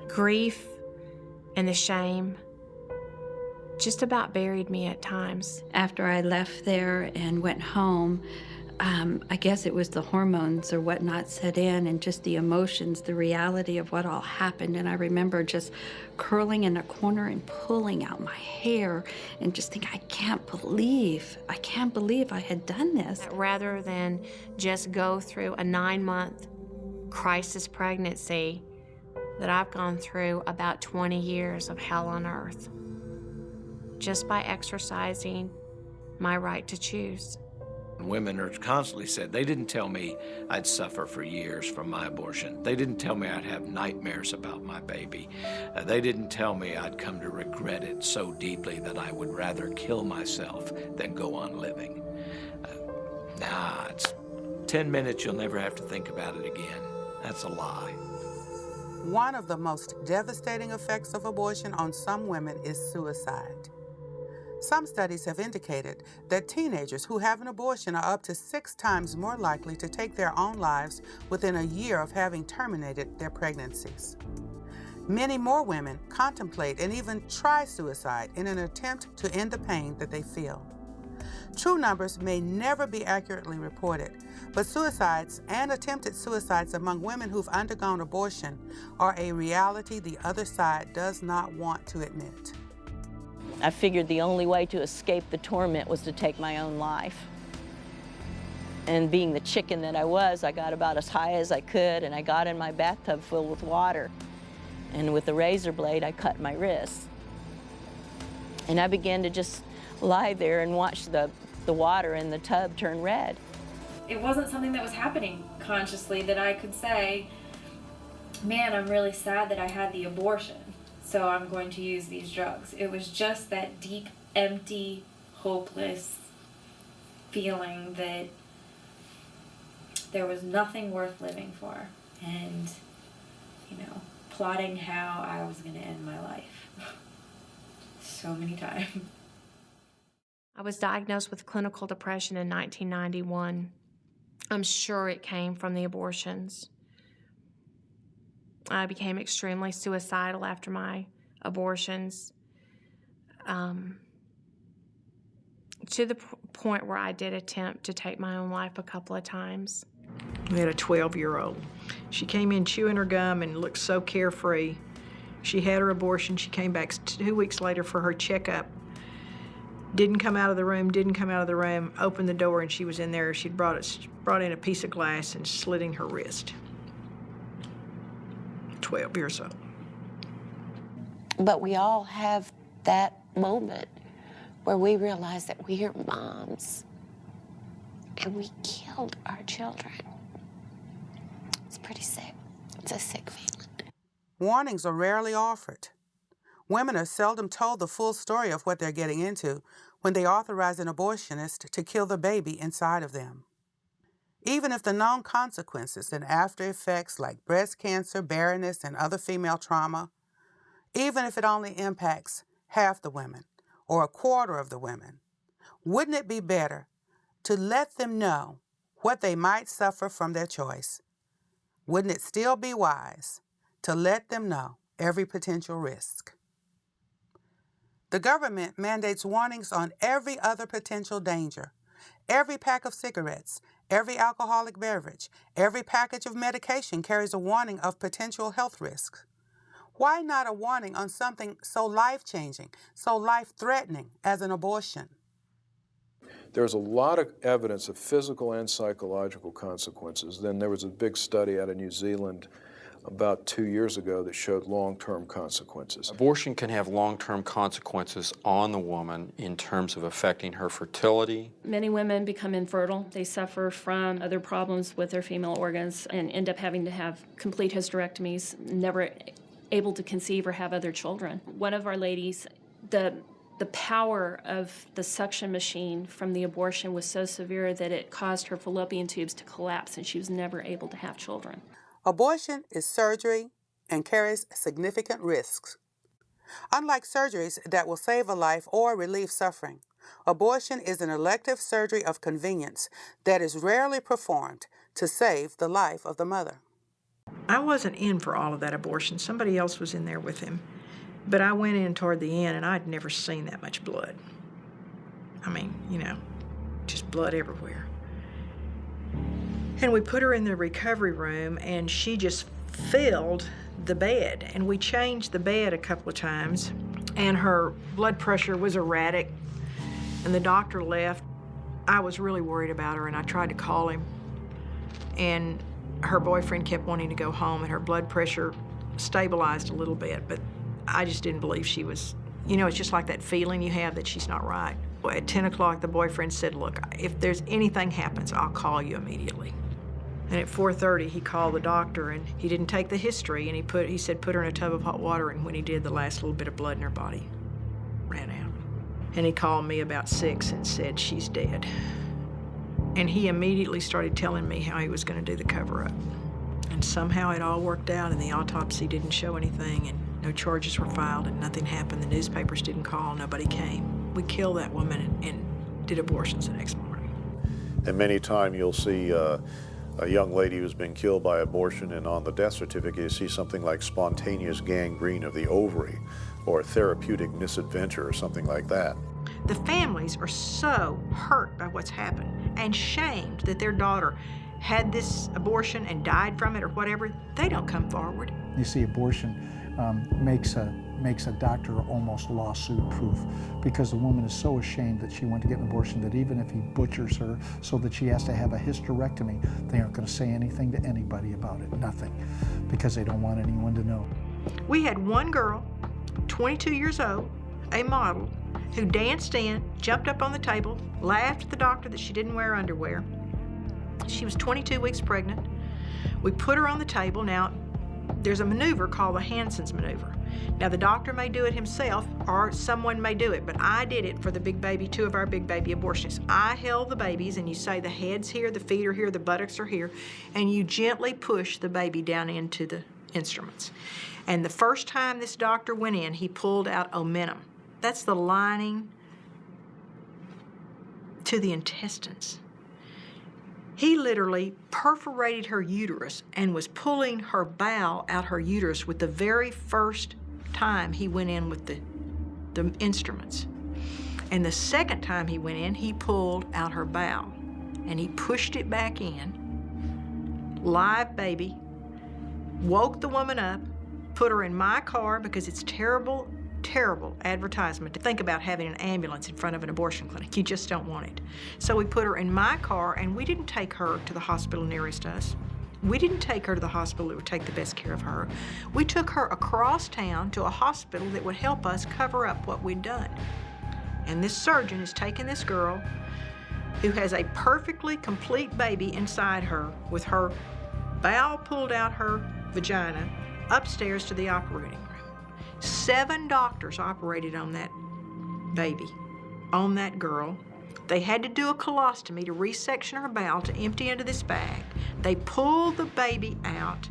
Grief and the shame just about buried me at times. After I left there and went home, I guess it was the hormones or whatnot set in, and just the emotions, the reality of what all happened. And I remember just curling in a corner and pulling out my hair and just thinking, I can't believe I had done this. Rather than just go through a 9-month crisis pregnancy, that I've gone through about 20 years of hell on earth, just by exercising my right to choose. Women are constantly said, they didn't tell me I'd suffer for years from my abortion. They didn't tell me I'd have nightmares about my baby. They didn't tell me I'd come to regret it so deeply that I would rather kill myself than go on living. Nah, it's 10 minutes, you'll never have to think about it again. That's a lie. One of the most devastating effects of abortion on some women is suicide. Some studies have indicated that teenagers who have an abortion are up to 6 times more likely to take their own lives within a year of having terminated their pregnancies. Many more women contemplate and even try suicide in an attempt to end the pain that they feel. True numbers may never be accurately reported, but suicides and attempted suicides among women who've undergone abortion are a reality the other side does not want to admit. I figured the only way to escape the torment was to take my own life. And being the chicken that I was, I got about as high as I could, and I got in my bathtub filled with water. And with the razor blade, I cut my wrist. And I began to just lie there and watch the water in the tub turn red. It wasn't something that was happening consciously that I could say, man, I'm really sad that I had the abortion, so I'm going to use these drugs. It was just that deep, empty, hopeless feeling that there was nothing worth living for, and, plotting how I was going to end my life so many times. I was diagnosed with clinical depression in 1991. I'm sure it came from the abortions. I became extremely suicidal after my abortions, to the point where I did attempt to take my own life a couple of times. We had a 12-year-old. She came in chewing her gum and looked so carefree. She had her abortion. She came back 2 weeks later for her checkup. Didn't come out of the room, opened the door, and she was in there. She'd brought in a piece of glass and slit in her wrist. 12 years old. But we all have that moment where we realize that we are moms and we killed our children. It's pretty sick. It's a sick feeling. Warnings are rarely offered. Women are seldom told the full story of what they're getting into when they authorize an abortionist to kill the baby inside of them. Even if the known consequences and after effects like breast cancer, barrenness, and other female trauma, even if it only impacts half the women or a quarter of the women, wouldn't it be better to let them know what they might suffer from their choice? Wouldn't it still be wise to let them know every potential risk? The government mandates warnings on every other potential danger. Every pack of cigarettes, every alcoholic beverage, every package of medication carries a warning of potential health risks. Why not a warning on something so life-changing, so life-threatening as an abortion? There's a lot of evidence of physical and psychological consequences. Then there was a big study out of New Zealand about 2 years ago that showed long-term consequences. Abortion can have long-term consequences on the woman in terms of affecting her fertility. Many women become infertile. They suffer from other problems with their female organs and end up having to have complete hysterectomies, never able to conceive or have other children. One of our ladies, the power of the suction machine from the abortion was so severe that it caused her fallopian tubes to collapse and she was never able to have children. Abortion is surgery and carries significant risks. Unlike surgeries that will save a life or relieve suffering, abortion is an elective surgery of convenience that is rarely performed to save the life of the mother. I wasn't in for all of that abortion. Somebody else was in there with him. But I went in toward the end, and I'd never seen that much blood. I mean, just blood everywhere. And we put her in the recovery room, and she just filled the bed. And we changed the bed a couple of times, and her blood pressure was erratic, and the doctor left. I was really worried about her, and I tried to call him. And her boyfriend kept wanting to go home, and her blood pressure stabilized a little bit, but I just didn't believe she was, it's just like that feeling you have that she's not right. At 10 o'clock, the boyfriend said, look, if there's anything happens, I'll call you immediately. And at 4:30, he called the doctor, and he didn't take the history, and he said put her in a tub of hot water, and when he did, the last little bit of blood in her body ran out. And he called me about 6 and said, she's dead. And he immediately started telling me how he was going to do the cover-up. And somehow it all worked out, and the autopsy didn't show anything, and no charges were filed, and nothing happened. The newspapers didn't call, nobody came. We killed that woman and did abortions the next morning. And many times you'll see a young lady who's been killed by abortion, and on the death certificate you see something like spontaneous gangrene of the ovary or therapeutic misadventure or something like that. The families are so hurt by what's happened and shamed that their daughter had this abortion and died from it or whatever. They don't come forward. You see, abortion makes a doctor almost lawsuit-proof because the woman is so ashamed that she went to get an abortion that even if he butchers her so that she has to have a hysterectomy, they aren't going to say anything to anybody about it, nothing, because they don't want anyone to know. We had one girl, 22 years old, a model, who danced in, jumped up on the table, laughed at the doctor that she didn't wear underwear. She was 22 weeks pregnant. We put her on the table. Now, there's a maneuver called the Hansen's maneuver. Now, the doctor may do it himself or someone may do it, but I did it for the big baby, 2 of our big baby abortionists. I held the babies, and you say the head's here, the feet are here, the buttocks are here, and you gently push the baby down into the instruments. And the first time this doctor went in, he pulled out omentum. That's the lining to the intestines. He literally perforated her uterus and was pulling her bowel out her uterus with the very first time he went in with the instruments. And the second time he went in, he pulled out her bowel and he pushed it back in. Live baby, woke the woman up, put her in my car because it's terrible advertisement to think about having an ambulance in front of an abortion clinic. You just don't want it. So we put her in my car, and we didn't take her to the hospital nearest us. We didn't take her to the hospital that would take the best care of her. We took her across town to a hospital that would help us cover up what we'd done. And this surgeon has taken this girl who has a perfectly complete baby inside her with her bowel pulled out her vagina upstairs to the operating room. 7 doctors operated on that baby, on that girl. They had to do a colostomy to resection her bowel to empty into this bag. They pulled the baby out.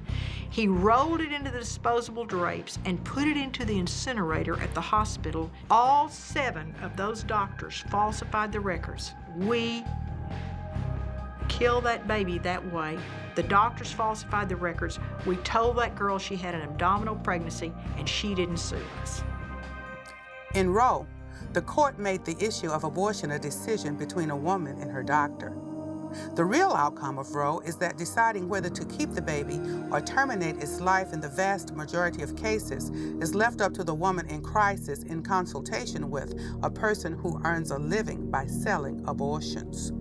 He rolled it into the disposable drapes and put it into the incinerator at the hospital. All 7 of those doctors falsified the records. We killed that baby that way. The doctors falsified the records. We told that girl she had an abdominal pregnancy, and she didn't sue us. In Roe, the court made the issue of abortion a decision between a woman and her doctor. The real outcome of Roe is that deciding whether to keep the baby or terminate its life in the vast majority of cases is left up to the woman in crisis in consultation with a person who earns a living by selling abortions.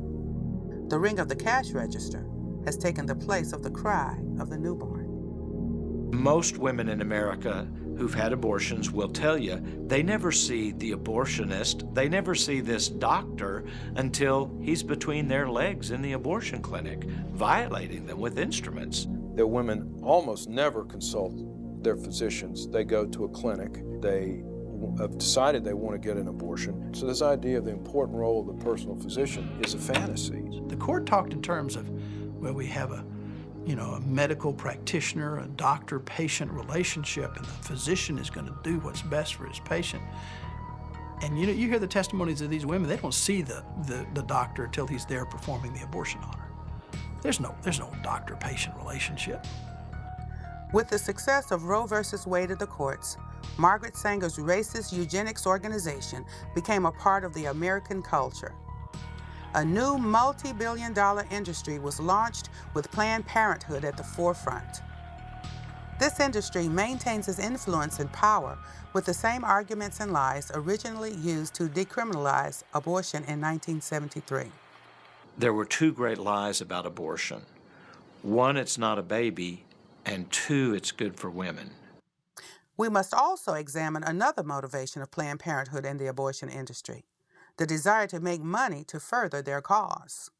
The ring of the cash register has taken the place of the cry of the newborn. Most women in America who've had abortions will tell you they never see the abortionist, they never see this doctor until he's between their legs in the abortion clinic, violating them with instruments. That women almost never consult their physicians. They go to a clinic, they have decided they want to get an abortion. So this idea of the important role of the personal physician is a fantasy. The court talked in terms of, well, we have a medical practitioner, a doctor-patient relationship, and the physician is going to do what's best for his patient. And you hear the testimonies of these women, they don't see the doctor until he's there performing the abortion on her. There's no doctor-patient relationship. With the success of Roe versus Wade at the courts, Margaret Sanger's racist eugenics organization became a part of the American culture. A new multi-billion-dollar industry was launched with Planned Parenthood at the forefront. This industry maintains its influence and power with the same arguments and lies originally used to decriminalize abortion in 1973. There were 2 great lies about abortion. 1, it's not a baby, and 2, it's good for women. We must also examine another motivation of Planned Parenthood and the abortion industry: the desire to make money to further their cause.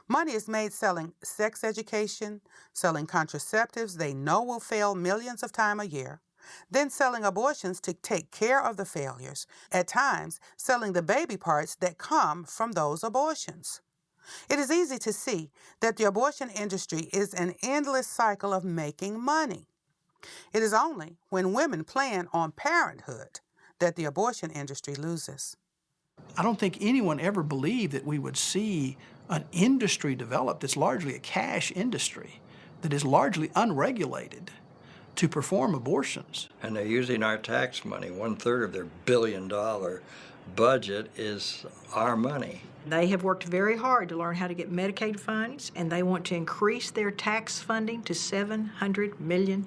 Money is made selling sex education, selling contraceptives they know will fail millions of times a year, then selling abortions to take care of the failures, at times selling the baby parts that come from those abortions. It is easy to see that the abortion industry is an endless cycle of making money. It is only when women plan on parenthood that the abortion industry loses. I don't think anyone ever believed that we would see an industry develop that's largely a cash industry, that is largely unregulated, to perform abortions. And they're using our tax money. 1/3 of their billion-dollar budget is our money. They have worked very hard to learn how to get Medicaid funds, and they want to increase their tax funding to $700 million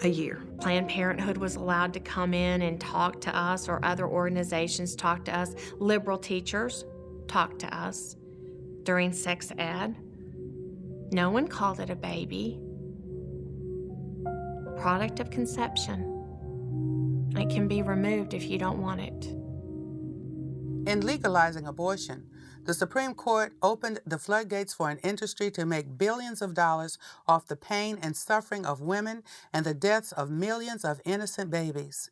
a year. Planned Parenthood was allowed to come in and talk to us, or other organizations talk to us. Liberal teachers talk to us during sex ed. No one called it a baby. Product of conception. It can be removed if you don't want it. In legalizing abortion, the Supreme Court opened the floodgates for an industry to make billions of dollars off the pain and suffering of women and the deaths of millions of innocent babies.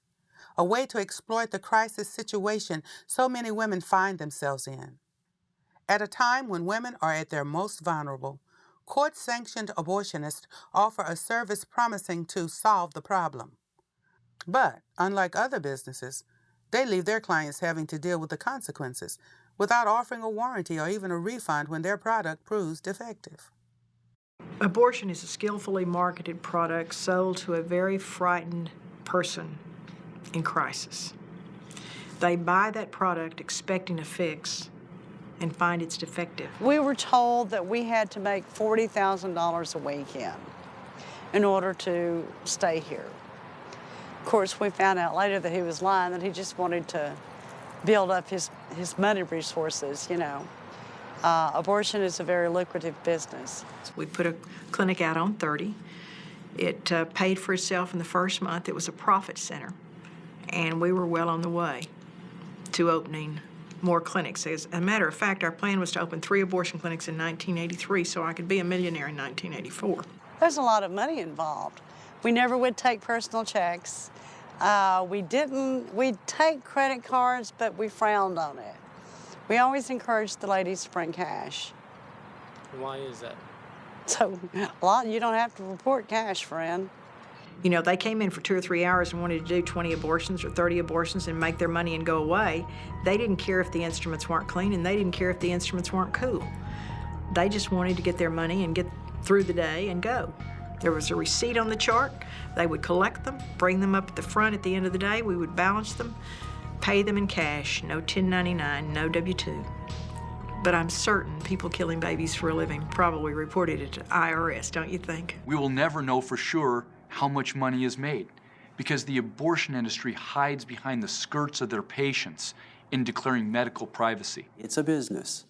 A way to exploit the crisis situation so many women find themselves in. At a time when women are at their most vulnerable, court-sanctioned abortionists offer a service promising to solve the problem. But, unlike other businesses, they leave their clients having to deal with the consequences without offering a warranty or even a refund when their product proves defective. Abortion is a skillfully marketed product sold to a very frightened person in crisis. They buy that product expecting a fix and find it's defective. We were told that we had to make $40,000 a week in order to stay here. Of course, we found out later that he was lying, that he just wanted to build up his money resources, Abortion is a very lucrative business. We put a clinic out on 30. It paid for itself in the first month. It was a profit center. And we were well on the way to opening more clinics. As a matter of fact, our plan was to open 3 abortion clinics in 1983 so I could be a millionaire in 1984. There's a lot of money involved. We never would take personal checks. We'd take credit cards, but we frowned on it. We always encourage the ladies to bring cash. Why is that? So you don't have to report cash, friend. You know, they came in for 2 or 3 hours and wanted to do 20 abortions or 30 abortions and make their money and go away. They didn't care if the instruments weren't clean, and they didn't care if the instruments weren't cool. They just wanted to get their money and get through the day and go. There was a receipt on the chart. They would collect them, bring them up at the front at the end of the day. We would balance them, pay them in cash, no 1099, no W-2. But I'm certain people killing babies for a living probably reported it to IRS, don't you think? We will never know for sure how much money is made because the abortion industry hides behind the skirts of their patients in declaring medical privacy. It's a business,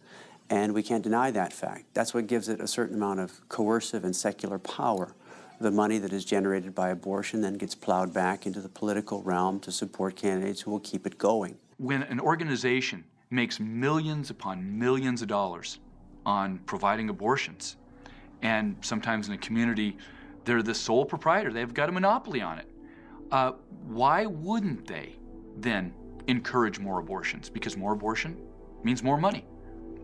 and we can't deny that fact. That's what gives it a certain amount of coercive and secular power. The money that is generated by abortion then gets plowed back into the political realm to support candidates who will keep it going. When an organization makes millions upon millions of dollars on providing abortions, and sometimes in a community they're the sole proprietor, they've got a monopoly on it, why wouldn't they then encourage more abortions? Because more abortion means more money.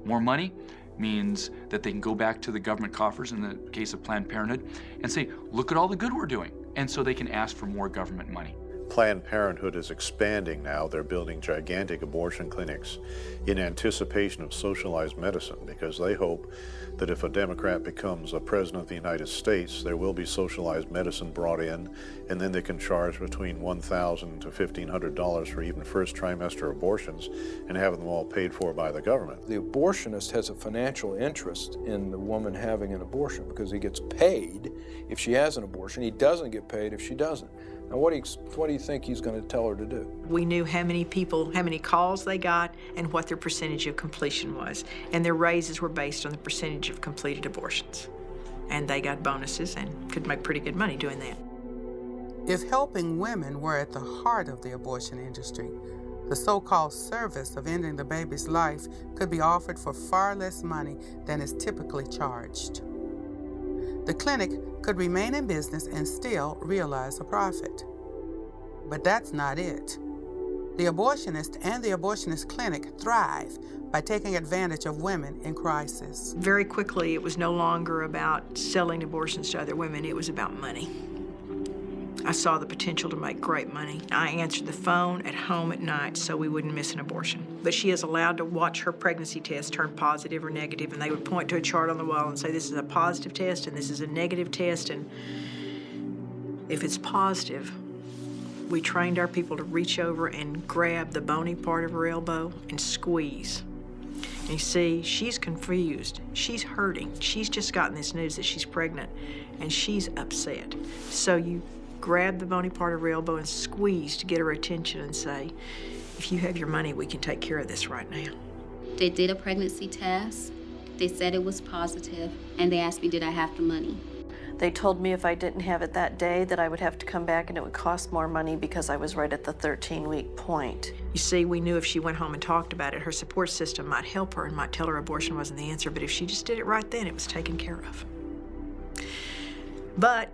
More money means that they can go back to the government coffers in the case of Planned Parenthood and say, look at all the good we're doing. And so they can ask for more government money. Planned Parenthood is expanding now. They're building gigantic abortion clinics in anticipation of socialized medicine because they hope that if a Democrat becomes a president of the United States, there will be socialized medicine brought in, and then they can charge between $1,000 to $1,500 for even first trimester abortions and have them all paid for by the government. The abortionist has a financial interest in the woman having an abortion because he gets paid if she has an abortion. He doesn't get paid if she doesn't. Now, what do you think he's going to tell her to do? We knew how many people, how many calls they got, and what their percentage of completion was. And their raises were based on the percentage of completed abortions. And they got bonuses and could make pretty good money doing that. If helping women were at the heart of the abortion industry, the so-called service of ending the baby's life could be offered for far less money than is typically charged. The clinic could remain in business and still realize a profit. But that's not it. The abortionist and the abortionist clinic thrive by taking advantage of women in crisis. Very quickly, it was no longer about selling abortions to other women, it was about money. I saw the potential to make great money. I answered the phone at home at night so we wouldn't miss an abortion. But she is allowed to watch her pregnancy test turn positive or negative, and they would point to a chart on the wall and say, this is a positive test and this is a negative test, and if it's positive, we trained our people to reach over and grab the bony part of her elbow and squeeze. And you see, she's confused, she's hurting, she's just gotten this news that she's pregnant, and she's upset. So you grab the bony part of her elbow and squeeze to get her attention and say, if you have your money, we can take care of this right now. They did a pregnancy test. They said it was positive, and they asked me, did I have the money? They told me if I didn't have it that day that I would have to come back and it would cost more money because I was right at the 13-week point. You see, we knew if she went home and talked about it, her support system might help her and might tell her abortion wasn't the answer, but if she just did it right then, it was taken care of. But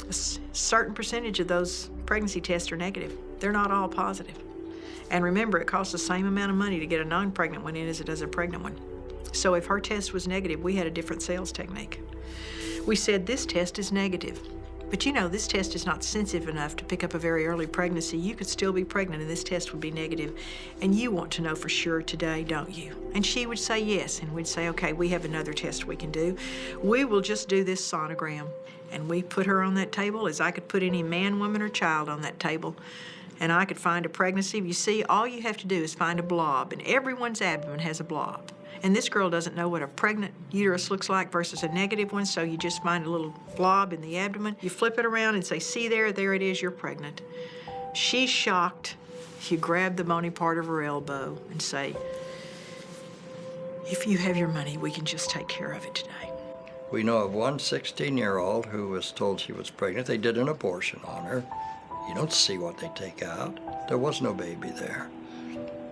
a certain percentage of those pregnancy tests are negative. They're not all positive. And remember, it costs the same amount of money to get a non-pregnant one in as it does a pregnant one. So if her test was negative, we had a different sales technique. We said, this test is negative. But you know, this test is not sensitive enough to pick up a very early pregnancy. You could still be pregnant and this test would be negative. And you want to know for sure today, don't you? And she would say yes. And we'd say, okay, we have another test we can do. We will just do this sonogram. And we put her on that table as I could put any man, woman, or child on that table. And I could find a pregnancy. You see, all you have to do is find a blob. And everyone's abdomen has a blob. And this girl doesn't know what a pregnant uterus looks like versus a negative one, so you just find a little blob in the abdomen. You flip it around and say, see there it is, you're pregnant. She's shocked. You grab the bony part of her elbow and say, if you have your money, we can just take care of it today. We know of one 16-year-old who was told she was pregnant. They did an abortion on her. You don't see what they take out. There was no baby there.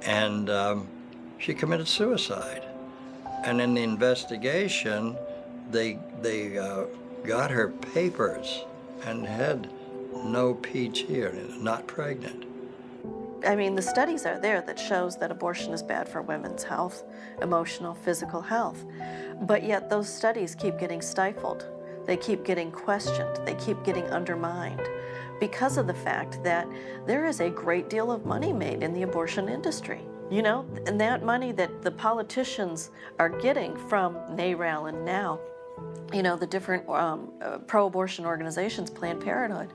And she committed suicide. And in the investigation, they got her papers and had no PG, or not pregnant. I mean, the studies are there that shows that abortion is bad for women's health, emotional, physical health. But yet those studies keep getting stifled. They keep getting questioned. They keep getting undermined because of the fact that there is a great deal of money made in the abortion industry. You know, and that money that the politicians are getting from NARAL and NOW, you know, the different pro-abortion organizations, Planned Parenthood,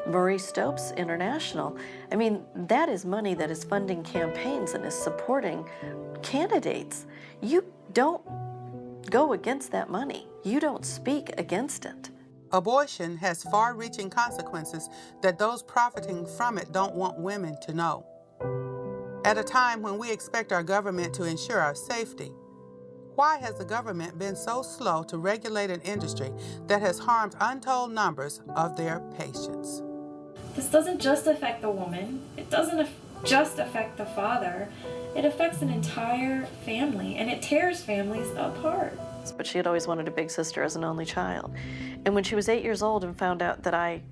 Marie Stopes International. I mean, that is money that is funding campaigns and is supporting candidates. You don't go against that money. You don't speak against it. Abortion has far-reaching consequences that those profiting from it don't want women to know. At a time when we expect our government to ensure our safety, why has the government been so slow to regulate an industry that has harmed untold numbers of their patients? This doesn't just affect the woman. It doesn't just affect the father. It affects an entire family, and it tears families apart. But she had always wanted a big sister as an only child. And when she was 8 years old and found out that I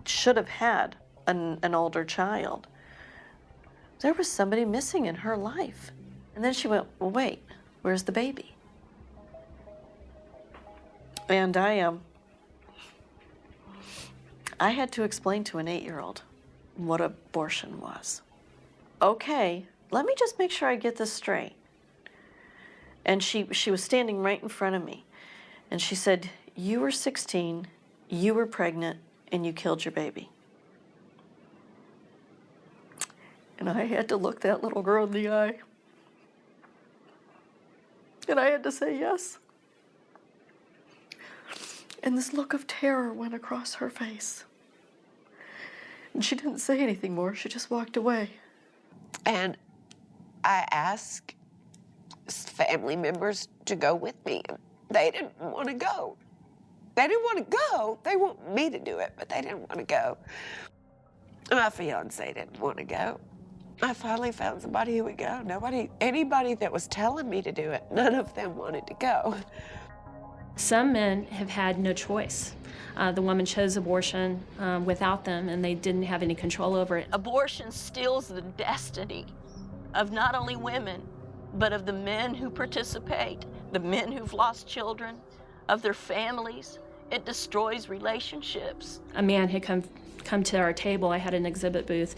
should have had an older child, there was somebody missing in her life. And then she went, well, wait, where's the baby? And I had to explain to an 8-year-old what abortion was. Okay, let me just make sure I get this straight. And she was standing right in front of me. And she said, you were 16, you were pregnant, and you killed your baby. And I had to look that little girl in the eye. And I had to say yes. And this look of terror went across her face. And she didn't say anything more. She just walked away. And I asked family members to go with me. They didn't want to go. They didn't want to go. They want me to do it, but they didn't want to go. My fiance didn't want to go. I finally found somebody who would go. Anybody that was telling me to do it, none of them wanted to go. Some men have had no choice. The woman chose abortion without them, and they didn't have any control over it. Abortion steals the destiny of not only women, but of the men who participate, the men who've lost children, of their families. It destroys relationships. A man had come to our table. I had an exhibit booth,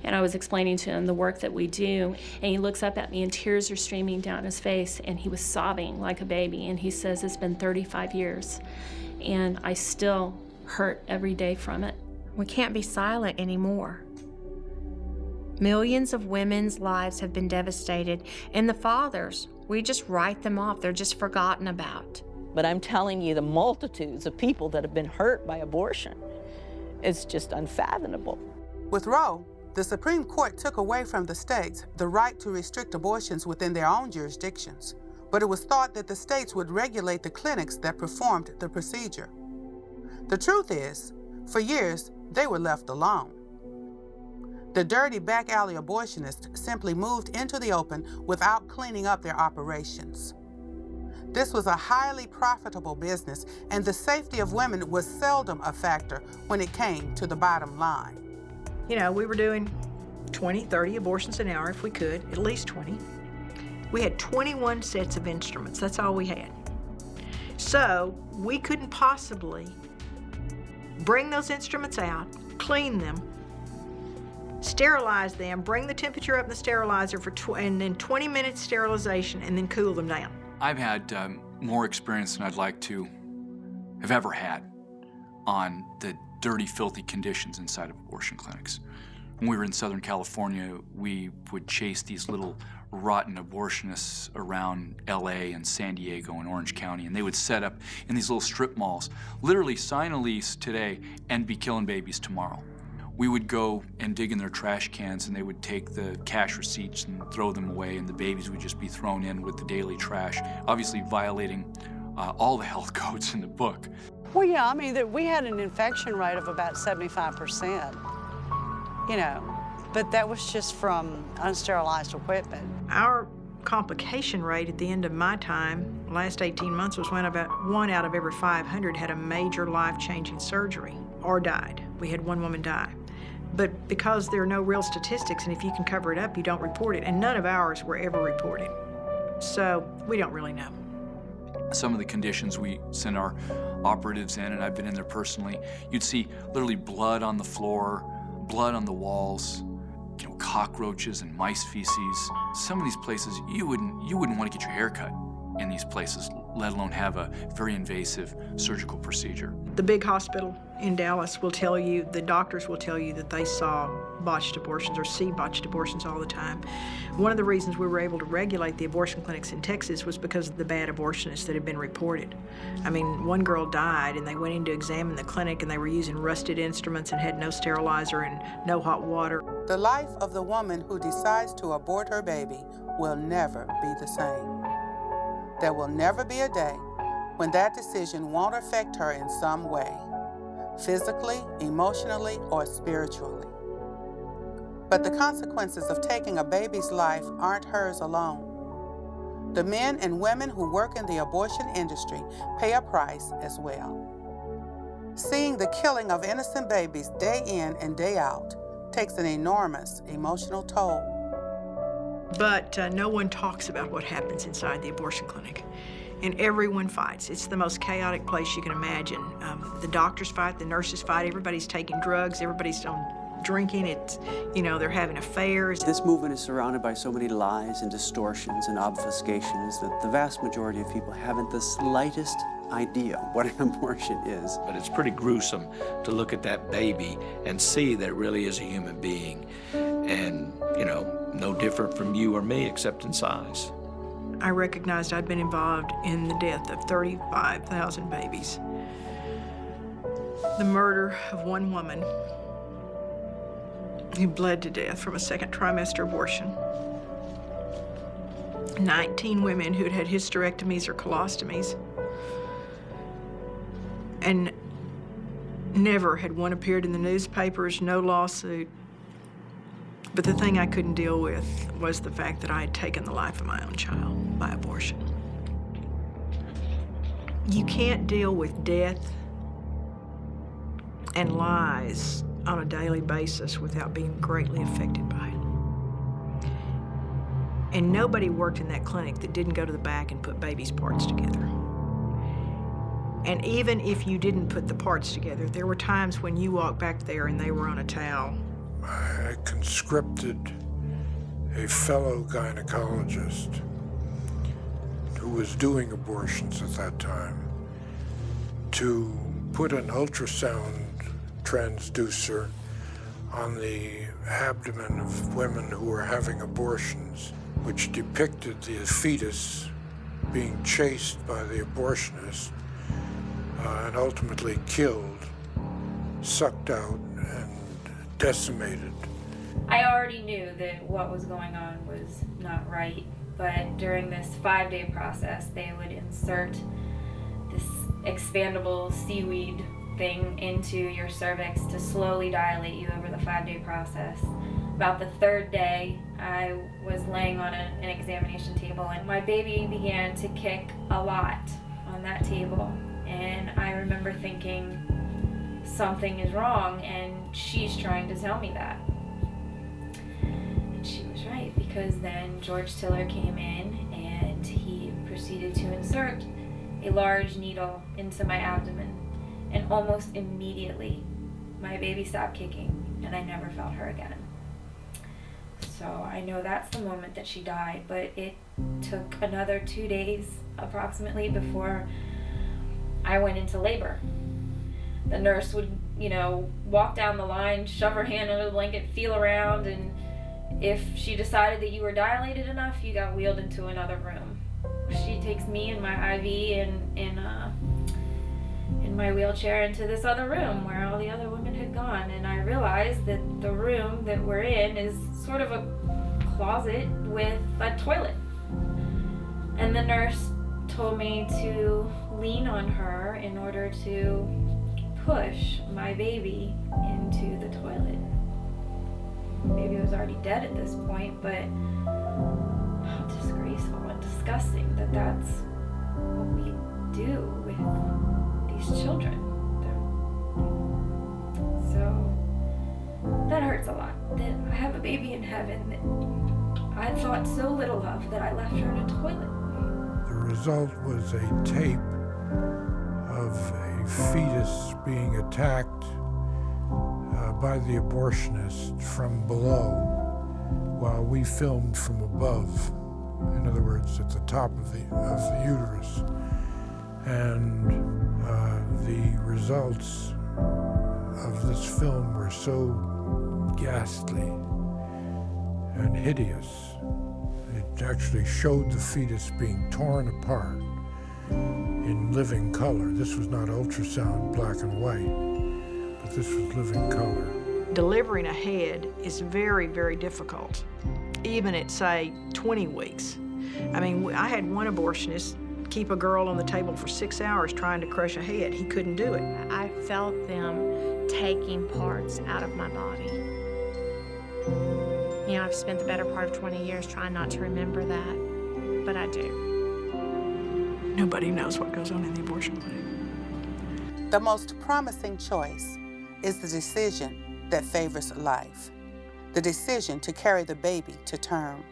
and I was explaining to him the work that we do, and he looks up at me and tears are streaming down his face, and he was sobbing like a baby, and he says, it's been 35 years, and I still hurt every day from it. We can't be silent anymore. Millions of women's lives have been devastated, and the fathers, we just write them off. They're just forgotten about. But I'm telling you, the multitudes of people that have been hurt by abortion, it's just unfathomable. With Roe, the Supreme Court took away from the states the right to restrict abortions within their own jurisdictions, but it was thought that the states would regulate the clinics that performed the procedure. The truth is, for years, they were left alone. The dirty back alley abortionists simply moved into the open without cleaning up their operations. This was a highly profitable business, and the safety of women was seldom a factor when it came to the bottom line. You know, we were doing 20, 30 abortions an hour if we could, at least 20. We had 21 sets of instruments. That's all we had. So we couldn't possibly bring those instruments out, clean them, sterilize them, bring the temperature up in the sterilizer and then 20 minutes sterilization, and then cool them down. I've had more experience than I'd like to have ever had on the dirty, filthy conditions inside of abortion clinics. When we were in Southern California, we would chase these little rotten abortionists around LA and San Diego and Orange County, and they would set up in these little strip malls, literally sign a lease today and be killing babies tomorrow. We would go and dig in their trash cans, and they would take the cash receipts and throw them away, and the babies would just be thrown in with the daily trash, obviously violating all the health codes in the book. Well, yeah, I mean, we had an infection rate of about 75%, you know, but that was just from unsterilized equipment. Our complication rate at the end of my time, last 18 months, was when about 1 out of every 500 had a major life-changing surgery or died. We had one woman die. But because there are no real statistics, and if you can cover it up, you don't report it. And none of ours were ever reported. So we don't really know. Some of the conditions we send our operatives in, and I've been in there personally, you'd see literally blood on the floor, blood on the walls, you know, cockroaches and mice feces. Some of these places, you wouldn't want to get your hair cut in these places, let alone have a very invasive surgical procedure. The big hospital in Dallas will tell you, the doctors will tell you that they saw botched abortions or see botched abortions all the time. One of the reasons we were able to regulate the abortion clinics in Texas was because of the bad abortionists that had been reported. I mean, one girl died and they went in to examine the clinic and they were using rusted instruments and had no sterilizer and no hot water. The life of the woman who decides to abort her baby will never be the same. There will never be a day when that decision won't affect her in some way, physically, emotionally, or spiritually. But the consequences of taking a baby's life aren't hers alone. The men and women who work in the abortion industry pay a price as well. Seeing the killing of innocent babies day in and day out takes an enormous emotional toll. But no one talks about what happens inside the abortion clinic. And everyone fights. It's the most chaotic place you can imagine. The doctors fight, the nurses fight, everybody's taking drugs, everybody's drinking, it's, you know, they're having affairs. This movement is surrounded by so many lies and distortions and obfuscations that the vast majority of people haven't the slightest idea what an abortion is. But it's pretty gruesome to look at that baby and see that it really is a human being. And, you know, no different from you or me except in size. I recognized I'd been involved in the death of 35,000 babies. The murder of one woman who bled to death from a second trimester abortion. 19 women who'd had hysterectomies or colostomies. And never had one appeared in the newspapers, no lawsuit. But the thing I couldn't deal with was the fact that I had taken the life of my own child by abortion. You can't deal with death and lies on a daily basis without being greatly affected by it. And nobody worked in that clinic that didn't go to the back and put babies' parts together. And even if you didn't put the parts together, there were times when you walked back there and they were on a towel. I conscripted a fellow gynecologist who was doing abortions at that time to put an ultrasound transducer on the abdomen of women who were having abortions, which depicted the fetus being chased by the abortionist and ultimately killed, sucked out, and decimated. I already knew that what was going on was not right, but during this 5-day process, they would insert this expandable seaweed thing into your cervix to slowly dilate you over the 5-day process. About the 3rd day, I was laying on an examination table and my baby began to kick a lot on that table. And I remember thinking, something is wrong and she's trying to tell me that. And she was right, because then George Tiller came in and he proceeded to insert a large needle into my abdomen. And almost immediately, my baby stopped kicking and I never felt her again. So I know that's the moment that she died, but it took another 2 days approximately before I went into labor. The nurse would, walk down the line, shove her hand under the blanket, feel around, and if she decided that you were dilated enough, you got wheeled into another room. She takes me and my IV in my wheelchair into this other room where all the other women had gone, and I realized that the room that we're in is sort of a closet with a toilet. And the nurse told me to lean on her in order to push my baby into the toilet. My baby was already dead at this point, but how disgraceful and disgusting that that's what we do with these children. So That hurts a lot, that I have a baby in heaven that I thought so little of that I left her in a toilet. The result was a tape of a fetus being attacked by the abortionist from below while we filmed from above. In other words, at the top of the uterus. And the results of this film were so ghastly and hideous. It actually showed the fetus being torn apart in living color. This was not ultrasound black and white, but this was living color. Delivering a head is very, very difficult, even at, say, 20 weeks. I mean, I had one abortionist keep a girl on the table for 6 hours trying to crush a head. He couldn't do it. I felt them taking parts out of my body. You know, I've spent the better part of 20 years trying not to remember that, but I do. Nobody knows what goes on in the abortion clinic. The most promising choice is the decision that favors life, the decision to carry the baby to term.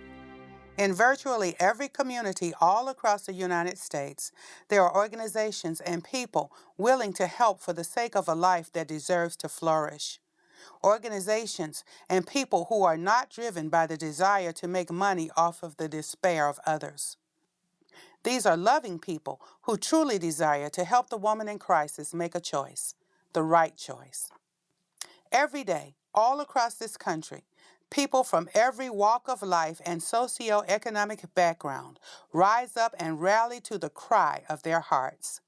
In virtually every community all across the United States, there are organizations and people willing to help for the sake of a life that deserves to flourish. Organizations and people who are not driven by the desire to make money off of the despair of others. These are loving people who truly desire to help the woman in crisis make a choice, the right choice. Every day, all across this country, people from every walk of life and socioeconomic background rise up and rally to the cry of their hearts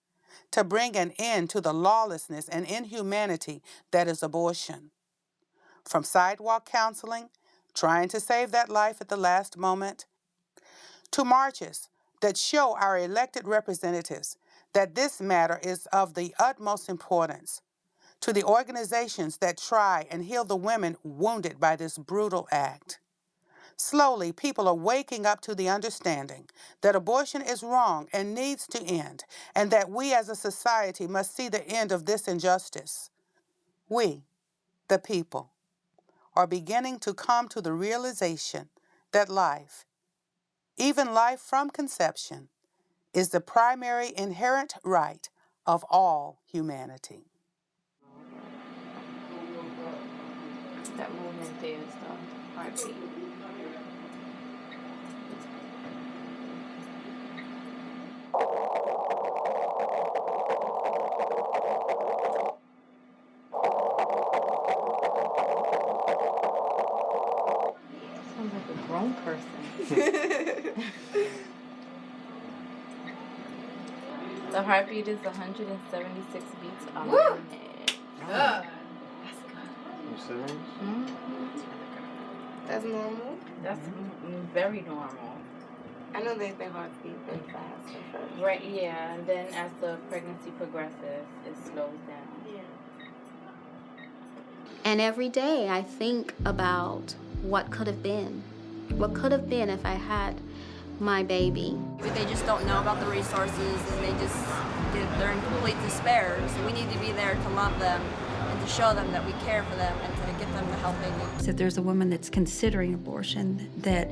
to bring an end to the lawlessness and inhumanity that is abortion. From sidewalk counseling, trying to save that life at the last moment, to marches that show our elected representatives that this matter is of the utmost importance, to the organizations that try and heal the women wounded by this brutal act. Slowly, people are waking up to the understanding that abortion is wrong and needs to end, and that we as a society must see the end of this injustice. We, the people, are beginning to come to the realization that life, even life from conception, is the primary inherent right of all humanity. That movement there is the heartbeat. Sounds like a grown person. The heartbeat is 176 beats a minute. Good. You serious? That's normal? That's very normal. I know they heart beat very fast at first. Right, yeah, and then as the pregnancy progresses, it slows down. Yeah. And every day I think about what could have been. What could have been if I had my baby. They just don't know about the resources and they're in complete despair. So we need to be there to love them and to show them that we care for them and to get them the help they need. So if there's a woman that's considering abortion, that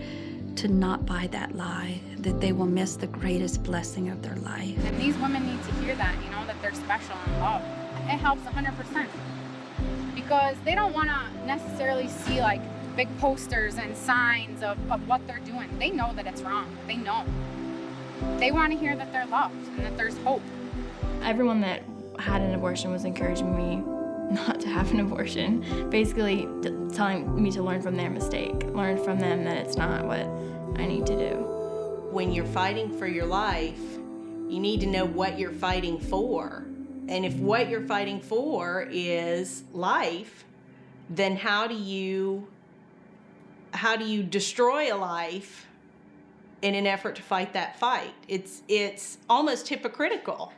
to not buy that lie, that they will miss the greatest blessing of their life. And these women need to hear that, you know, that they're special and loved. It helps 100% because they don't want to necessarily see like big posters and signs of what they're doing. They know that it's wrong. They know. They want to hear that they're loved and that there's hope. Everyone that had an abortion was encouraging me not to have an abortion, basically telling me to learn from their mistake, learn from them that it's not what I need to do. When you're fighting for your life, you need to know what you're fighting for. And if what you're fighting for is life, then how do you destroy a life in an effort to fight that fight? It's almost hypocritical.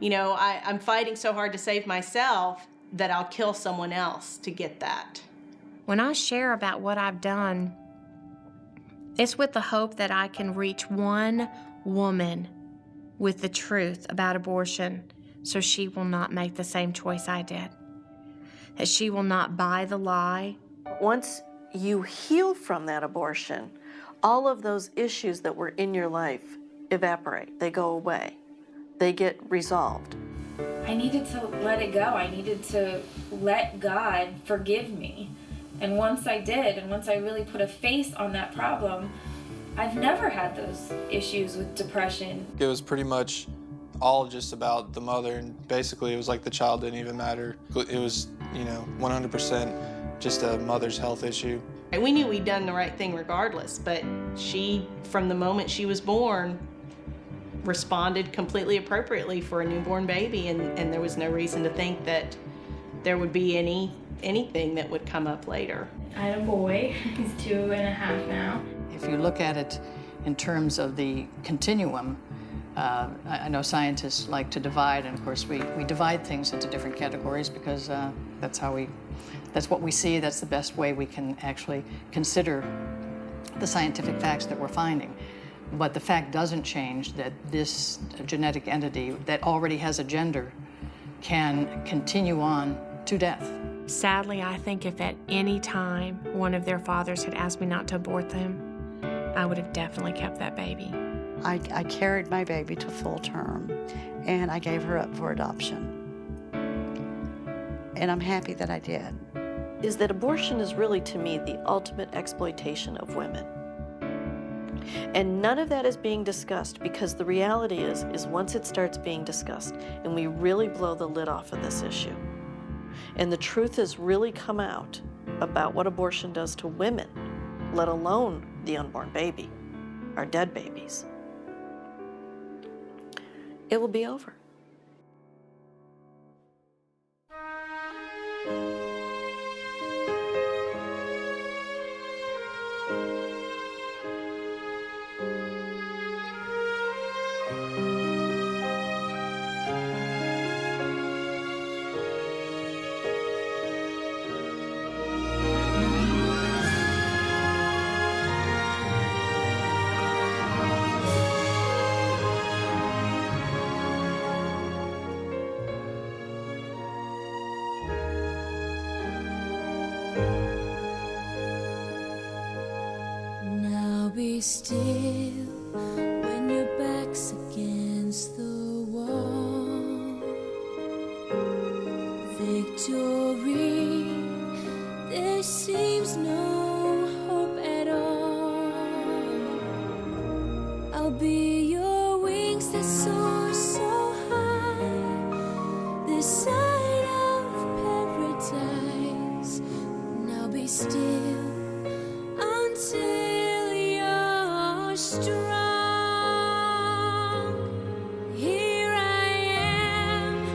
You know, I'm fighting so hard to save myself that I'll kill someone else to get that. When I share about what I've done, it's with the hope that I can reach one woman with the truth about abortion so she will not make the same choice I did. that she will not buy the lie. Once you heal from that abortion, all of those issues that were in your life evaporate. They go away. They get resolved. I needed to let it go. I needed to let God forgive me. And once I did, and once I really put a face on that problem, I've never had those issues with depression. It was pretty much all just about the mother, and basically it was like the child didn't even matter. It was, 100% just a mother's health issue. We knew we'd done the right thing regardless, but she, from the moment she was born, responded completely appropriately for a newborn baby, and there was no reason to think that there would be anything that would come up later. I had a boy. He's 2.5 now. If you look at it in terms of the continuum, I know scientists like to divide, and of course we divide things into different categories because that's what we see, that's the best way we can actually consider the scientific facts that we're finding. But the fact doesn't change that this genetic entity that already has a gender can continue on to death. Sadly, I think if at any time one of their fathers had asked me not to abort them, I would have definitely kept that baby. I carried my baby to full term, and I gave her up for adoption. And I'm happy that I did. Is that abortion is really, to me, the ultimate exploitation of women. And none of that is being discussed, because the reality is once it starts being discussed and we really blow the lid off of this issue, and the truth has really come out about what abortion does to women, let alone the unborn baby, our dead babies, it will be over. Be still when your back's against the wall. Victory, there seems no hope at all. I'll be your wings that soar so high, this side of paradise. Now be still until strong. Here I am,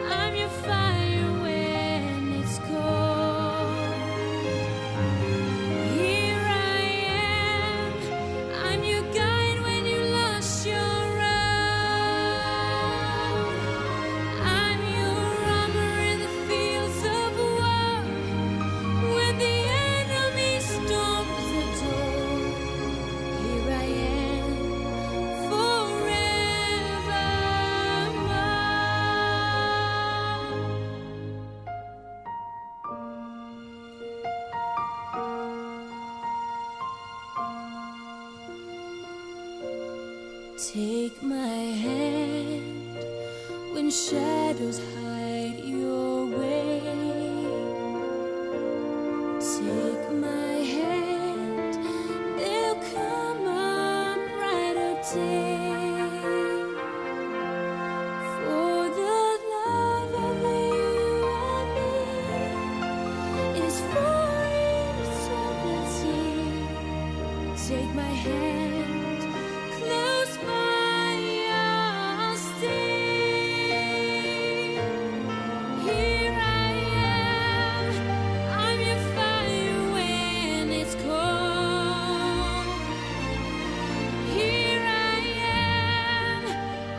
I'm your fire when it's cold. Here I am, I'm your guide when you lost your road. I'm your armor in the fields of war, when the enemy storms the door. Here I am forevermore. Take my hand when shadows hide your way. Take my hand, they'll come on brighter day. For the love of you and me is for eternity. Take my hand, close by your stay. Here I am, I'm your fire when it's cold. Here I am,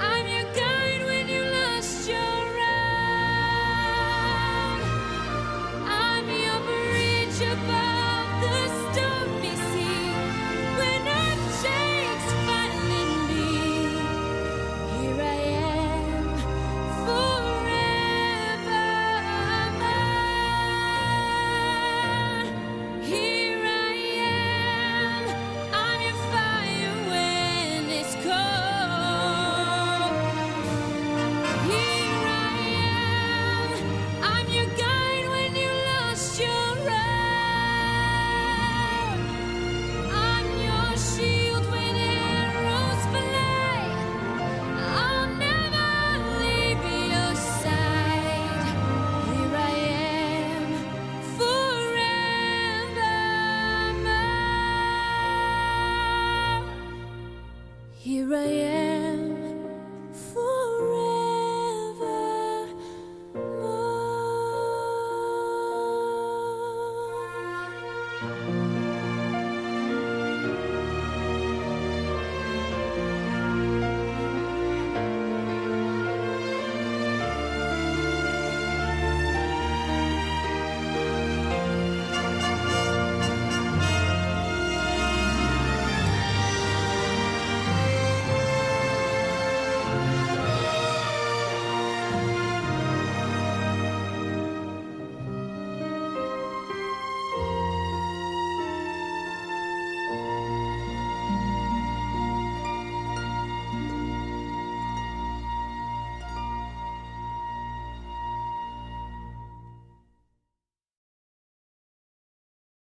I'm your guide when you lost your road. I'm your bridge above the stormy sea when I Here I am,